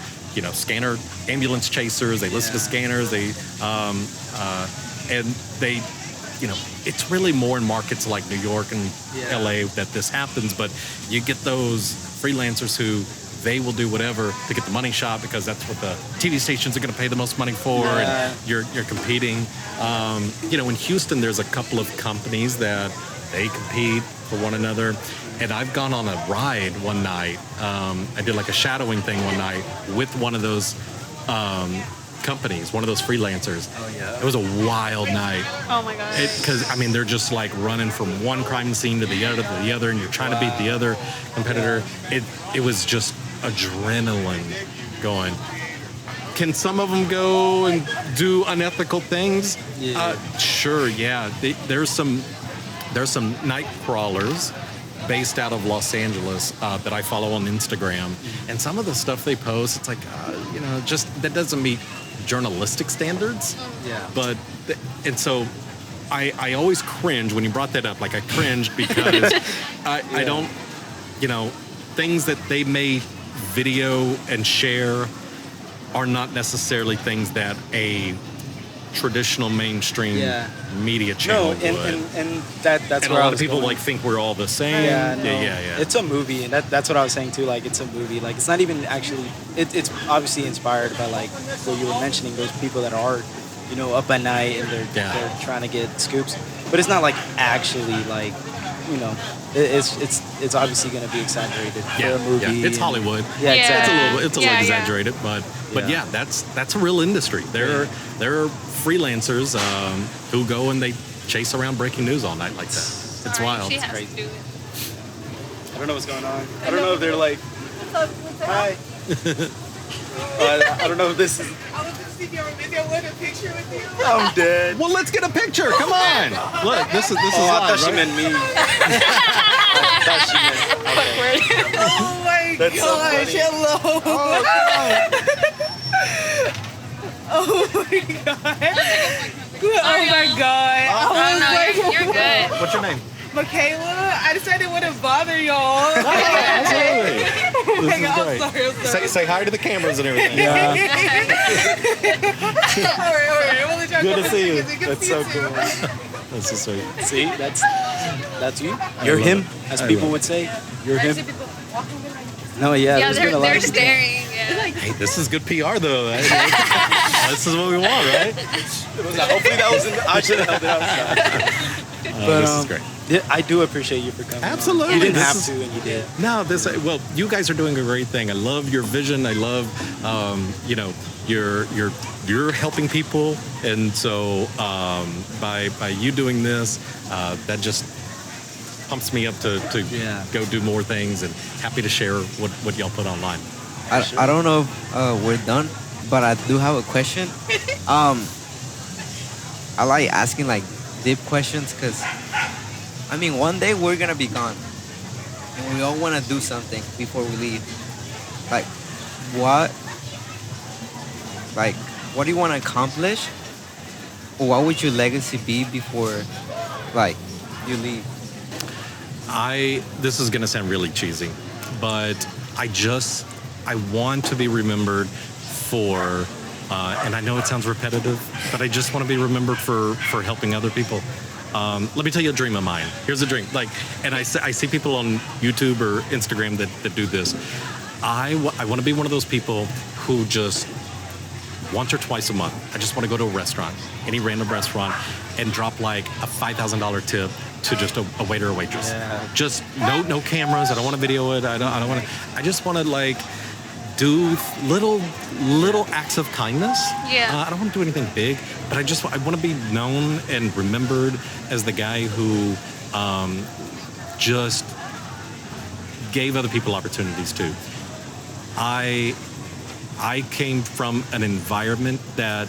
scanner ambulance chasers. They listen to Yeah. scanners. They and they. It's really more in markets like New York and Yeah. LA that this happens, but you get those freelancers who they will do whatever to get the money shot because that's what the TV stations are going to pay the most money for, Yeah. and you're competing. In Houston, there's a couple of companies that they compete for one another, and I've gone on a ride one night. I did like a shadowing thing one night with one of those companies, one of those freelancers. Oh, yeah. It was a wild night. Oh my gosh. Because they're just like running from one crime scene to the other, and you're trying to beat the other competitor. It was just adrenaline going. Can some of them go and do unethical things? Yeah. Sure, yeah. There's some night crawlers based out of Los Angeles that I follow on Instagram, and some of the stuff they post, it's like, just that doesn't meet journalistic standards. Yeah. But and so I always cringe when you brought that up. Like I cringed because I don't, things that they may video and share are not necessarily things that a traditional mainstream Yeah. media No, channel and, would. and that's And a where I lot was of people going. like think we're all the same. Yeah, no. yeah. It's a movie, and that's what I was saying too. Like, it's a movie. Like, it's not even actually. It's obviously inspired by like what you were mentioning. Those people that are, up at night and they're trying to get scoops. But it's not like actually like, it's obviously going to be exaggerated for a movie. Yeah. It's and- Hollywood. Yeah, exactly. It's a Yeah, little yeah. exaggerated, but Yeah. that's a real industry. There are freelancers who go and they chase around breaking news all night like that. It's Sorry, wild. She has crazy. to do it. I don't know what's going on. I don't know if they're like, hi. I don't know if this is. I was gonna see if you were busy. I wanted a picture with you. I'm dead. Well, let's get a picture. Come on. Look, this is Oh, I live, thought she right? meant me. I thought she meant. Okay. Oh my That's so gosh! funny. Hello. Oh, God. Oh my god! Oh my god! I Oh, was no, like, you're good. What's your name? Michaela, I decided it wouldn't bother y'all. Absolutely. Oh my This is god! I'm great. sorry. I'm sorry. Say hi to the cameras and everything. Yeah. All right. We'll let y'all Good go. to see you. Good to That's see so you too. cool. That's so sweet. See, that's you. You're love him, it. as I people love would say. You're I him. see people walking with like No, yeah. Yeah, there's been a lot they're of- staring. Yeah. Hey, this is good PR though. This is what we want, right? Hopefully that wasn't. I should have held it outside. But This is great. yeah, I do appreciate you for coming. on. Absolutely. You didn't This have is- to, and you did. No, well, you guys are doing a great thing. I love your vision. I love, you're helping people, and so by you doing this, that just pumps me up to Yeah. go do more things, and happy to share what y'all put online. I don't know if we're done, but I do have a question. I like asking like deep questions because, I mean, one day we're gonna be gone, and we all want to do something before we leave. Like, what do you want to accomplish, or what would your legacy be before, like, you leave? This is gonna sound really cheesy, but I want to be remembered for, and I know it sounds repetitive, but I just want to be remembered for helping other people. Let me tell you a dream of mine. Here's a dream. And I see people on YouTube or Instagram that do this. I want to be one of those people who just once or twice a month, I just want to go to a restaurant, any random restaurant, and drop like a $5,000 tip to just a waiter or waitress. Yeah. Just no cameras. I don't want to video it. I don't want to. I just want to like do little acts of kindness. Yeah. I don't want to do anything big, but I want to be known and remembered as the guy who just gave other people opportunities too. I came from an environment that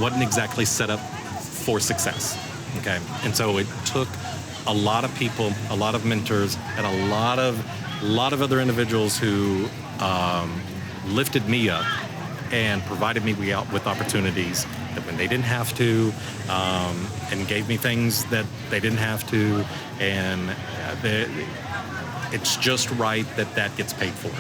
wasn't exactly set up for success. Okay, and so it took a lot of people, a lot of mentors, and a lot of other individuals who lifted me up and provided me with opportunities that when they didn't have to, and gave me things that they didn't have to, and it's just right that gets paid for.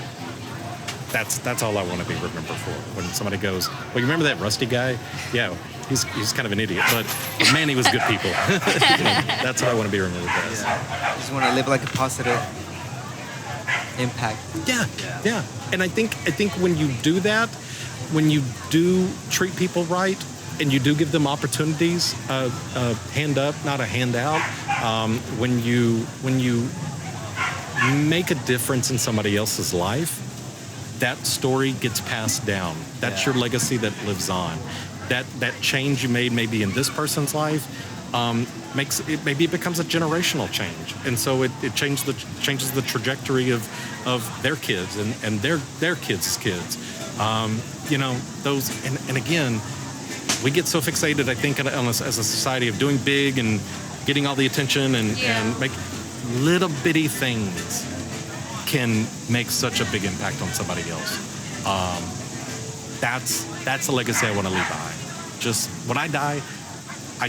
That's all I want to be remembered for. When somebody goes, well, you remember that Rusty guy? Yeah, he's kind of an idiot, but man, he was good people. That's what I want to be remembered as. I just want to live like a positive impact. Yeah. And I think when you do that, when you do treat people right, and you do give them opportunities, hand up, not a handout. When you make a difference in somebody else's life, that story gets passed down. That's your legacy that lives on. That change you made maybe in this person's life makes it, maybe it becomes a generational change, and so it changes the trajectory of their kids and their kids' kids. Those and again, we get so fixated, I think, as a society of doing big and getting all the attention and make little bitty things can make such a big impact on somebody else. That's a legacy I want to leave behind. Just when I die, I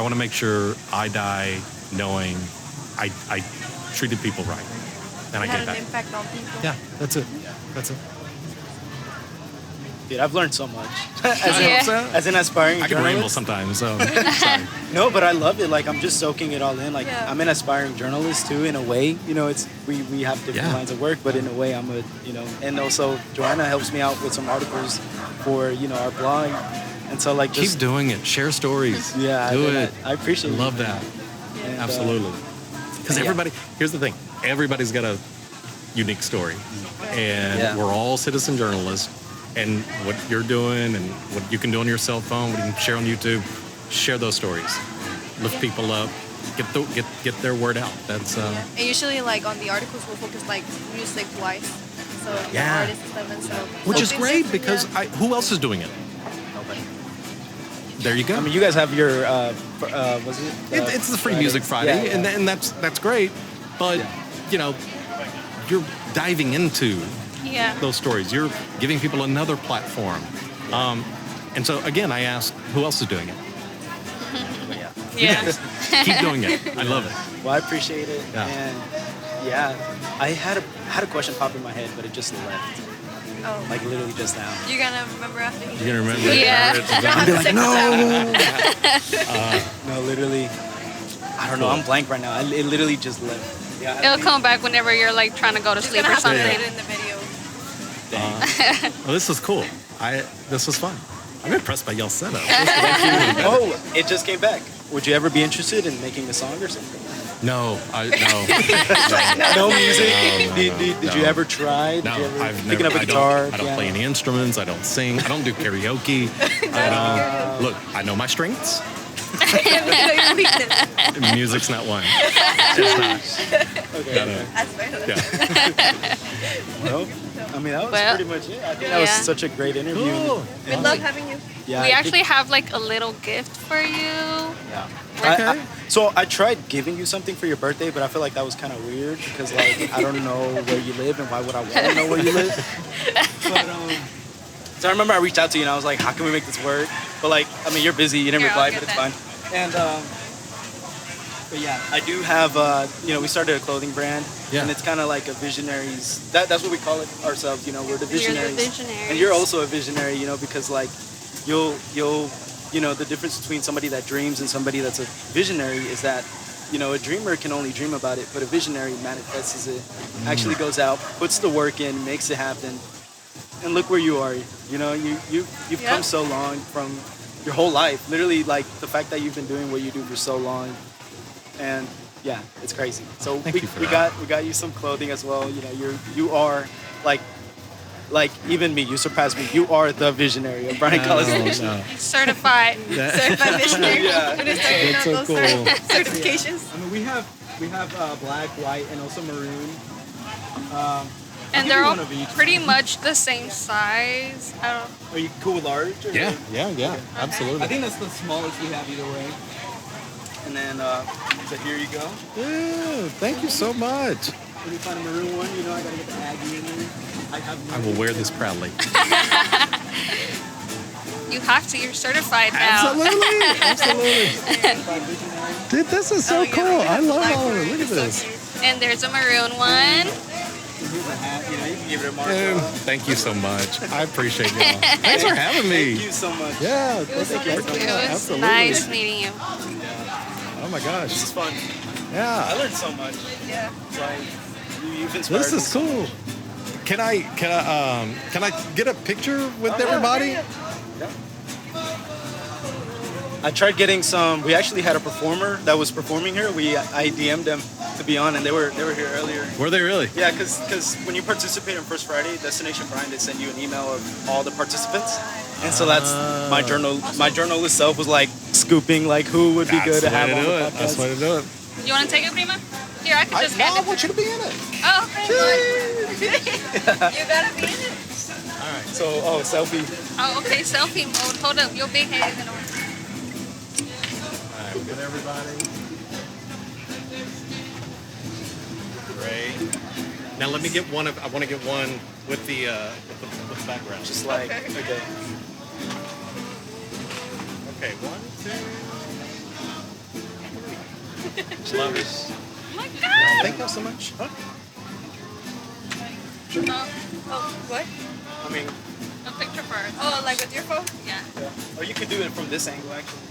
want to make sure I die knowing I treated people right, and I had get an that. impact on people. Yeah, that's it. Dude, I've learned so much. Yeah. As an aspiring I can ramble journalist. sometimes, so sorry. No, but I love it. Like I'm just soaking it all in. Like Yeah. I'm an aspiring journalist too, in a way. You know, it's we have different Yeah. lines of work, but in a way, I'm a and also Joanna helps me out with some articles for our blog, and so like just Keep doing it. Share stories. yeah, Do I it. I appreciate it. Love that. And, Absolutely. Because yeah. everybody, here's the thing, everybody's got a unique story. And Yeah. we're all citizen journalists. And what you're doing and what you can do on your cell phone, what you can share on YouTube, share those stories. Lift people up. Get their word out. That's And usually, like on the articles, we'll focus like music wise, so Yeah. artists and stuff, and so which is things great different, because yeah. who else is doing it? There you go. I mean, you guys have your was it? It's the Free Music Friday, Yeah, yeah. and that's great. But you're diving into Yeah. those stories. You're giving people another platform. And so again, I ask, who else is doing it? Yeah. Keep doing it. I love it. Well, I appreciate it, Yeah. and yeah, I had a question pop in my head, but it just left, Oh, like literally just now. you're gonna remember after he. You're gonna remember. Yeah. I'll be like, Second no, no, literally, I don't know. I'm blank right now. It literally just left. Yeah, It'll come back whenever you're like trying to go to You're sleep gonna or have to something. put it in the video. Well, this was cool. This was fun. I'm impressed by y'all's setup. Oh, it just came back. Would you ever be interested in making a song or something? No. No music. No, Did you ever try? Did No, you ever I've never. picking up a I guitar? don't piano? play any instruments. I don't sing. I don't do karaoke. Look, I know my strengths. Music's not one. It's not. Okay. No, no. That's fair. Yeah. No. I mean, that was Well, pretty much it. I think that was yeah. such a great interview. Cool. We love having you. Yeah, We I actually think- have like a little gift for you. Yeah. Okay. So I tried giving you something for your birthday, but I feel like that was kind of weird because like I don't know where you live and why would I want to know where you live? But so I remember I reached out to you and I was like, how can we make this work? But like, I mean, you're busy, you didn't Here, reply, I'll but get it's that. fine. And but yeah, I do have we started a clothing brand, Yeah. and it's kind of like a visionaries. That's what we call it ourselves. We're the You're the visionaries. visionaries. And you're also a visionary, because like you'll the difference between somebody that dreams and somebody that's a visionary is that a dreamer can only dream about it, but a visionary manifests it, actually goes out, puts the work in, makes it happen, and look where you are. You've come so long from your whole life, literally, like the fact that you've been doing what you do for so long, and yeah, it's crazy. So Thank you for we that. got you some clothing as well. You are like even me, you surpass me. You are the visionary of Bryan-College Station. No. Certified. Certified missionary. Yeah. We're gonna start getting That's all so those cool. certifications. I mean, we have black, white, and also maroon. And they're all pretty much the same size. I don't. Are you cool with large? Or Yeah. I Absolutely. think that's the smallest we have either way. And then, so here you go. Yeah, thank you so much. When you find a maroon one, I gotta get the Aggie in there. I will wear this proudly. You have to. You're certified now. Absolutely. Dude, this is so cool. I love all of it. Look at this. And there's a maroon one. Here's a hat. You can give it a mark. Thank you so much. I appreciate y'all. Thanks for having Thank me. you so much. Yeah, was so thank you for nice coming. It was Absolutely. nice meeting you. Oh my gosh. This is fun. I Yeah. learned so much. Yeah. Like, you've inspired This me is so cool. much. Can I get a picture with everybody? I tried getting some. We actually had a performer that was performing here. I DM'd them to be on, and they were here earlier. Were they really? Yeah, because when you participate on First Friday, Destination Bryan, they send you an email of all the participants, and so that's my journal. My journalist self was like scooping like who would be good to have on the podcast. That's the way to do it. You want to take it, Prima? Here, I can just No, hand I it. want you to be in it. Oh, okay. You gotta be in it. So, selfie. Oh, okay. Selfie mode. Hold up. Your big head is gonna work. All right, good everybody. Great. Now let me get one of. I want to get one with the background. Just like okay. Okay, 1, 2. Love it. Oh my God. Thank y'all so much. Oh, what? I mean, picture first. Oh, like with your phone? Yeah. Or you could do it from this angle, actually.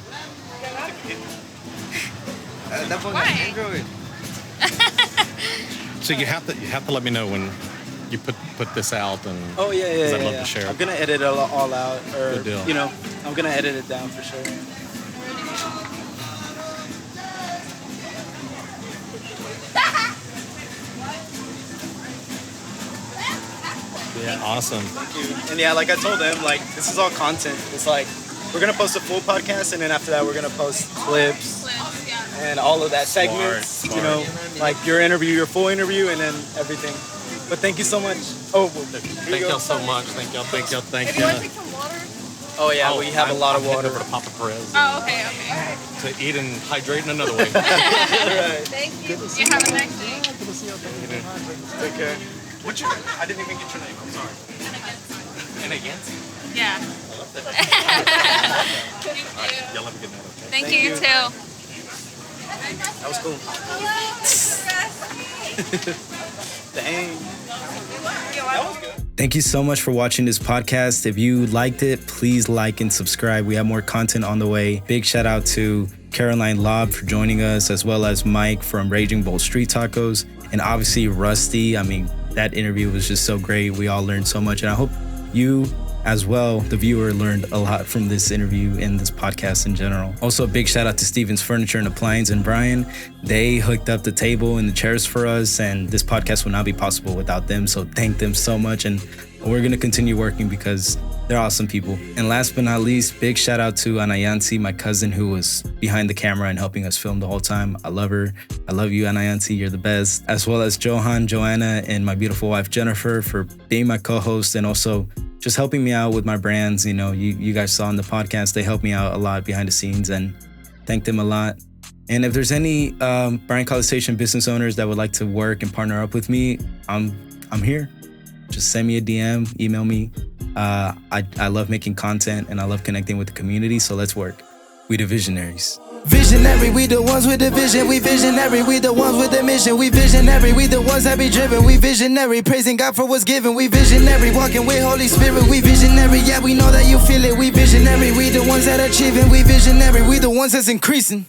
Why? Android. So you have to let me know when you put this out, and Oh yeah, 'cause I'd love to share I'm it. gonna edit it all out, or Good deal. you know, I'm gonna edit it down for sure. Yeah, awesome. And yeah, like I told them, like this is all content. It's like we're gonna post a full podcast, and then after that, we're gonna post clips and all of that segments. Smart. You know, like your interview, your full interview, and then everything. But thank you so much. Oh, well, Thank y'all so much. Thank y'all. If you want to take some water? Oh yeah, we have a lot of I'm heading water. over to Papa Perez Oh, okay. to eat and hydrate in another way. Right. Thank you. You have a nice day. Take care. What's your? I didn't even get your name. I'm sorry. And against? Yeah. Y'all have a good night. Okay? Thank you, you too. That was cool. Dang. That was good. Thank you so much for watching this podcast. If you liked it, please like and subscribe. We have more content on the way. Big shout out to Caroline Lobb for joining us, as well as Mike from Raging Bull Street Tacos, and obviously Rusty. I mean, that interview was just so great. We all learned so much, and I hope you as well, the viewer, learned a lot from this interview and this podcast in general. Also, a big shout out to Steven's Furniture and Appliance and Brian. They hooked up the table and the chairs for us, and this podcast would not be possible without them. So thank them so much, and we're gonna continue working because they're awesome people. And last but not least, big shout out to Anayansi, my cousin, who was behind the camera and helping us film the whole time. I love her. I love you, Anayansi. You're the best. As well as Johan, Joanna, and my beautiful wife, Jennifer, for being my co-host and also just helping me out with my brands. You know, you guys saw in the podcast, they helped me out a lot behind the scenes, and thank them a lot. And if there's any Bryan-College Station business owners that would like to work and partner up with me, I'm here. Just send me a DM, email me. I love making content and I love connecting with the community, so let's work. We the Visionaries. Visionary, we the ones with the vision. We visionary, we the ones with the mission. We visionary, we the ones that be driven. We visionary, praising God for what's given. We visionary, walking with Holy Spirit. We visionary, yeah, we know that you feel it. We visionary, we the ones that achieving. We visionary, we the ones that's increasing.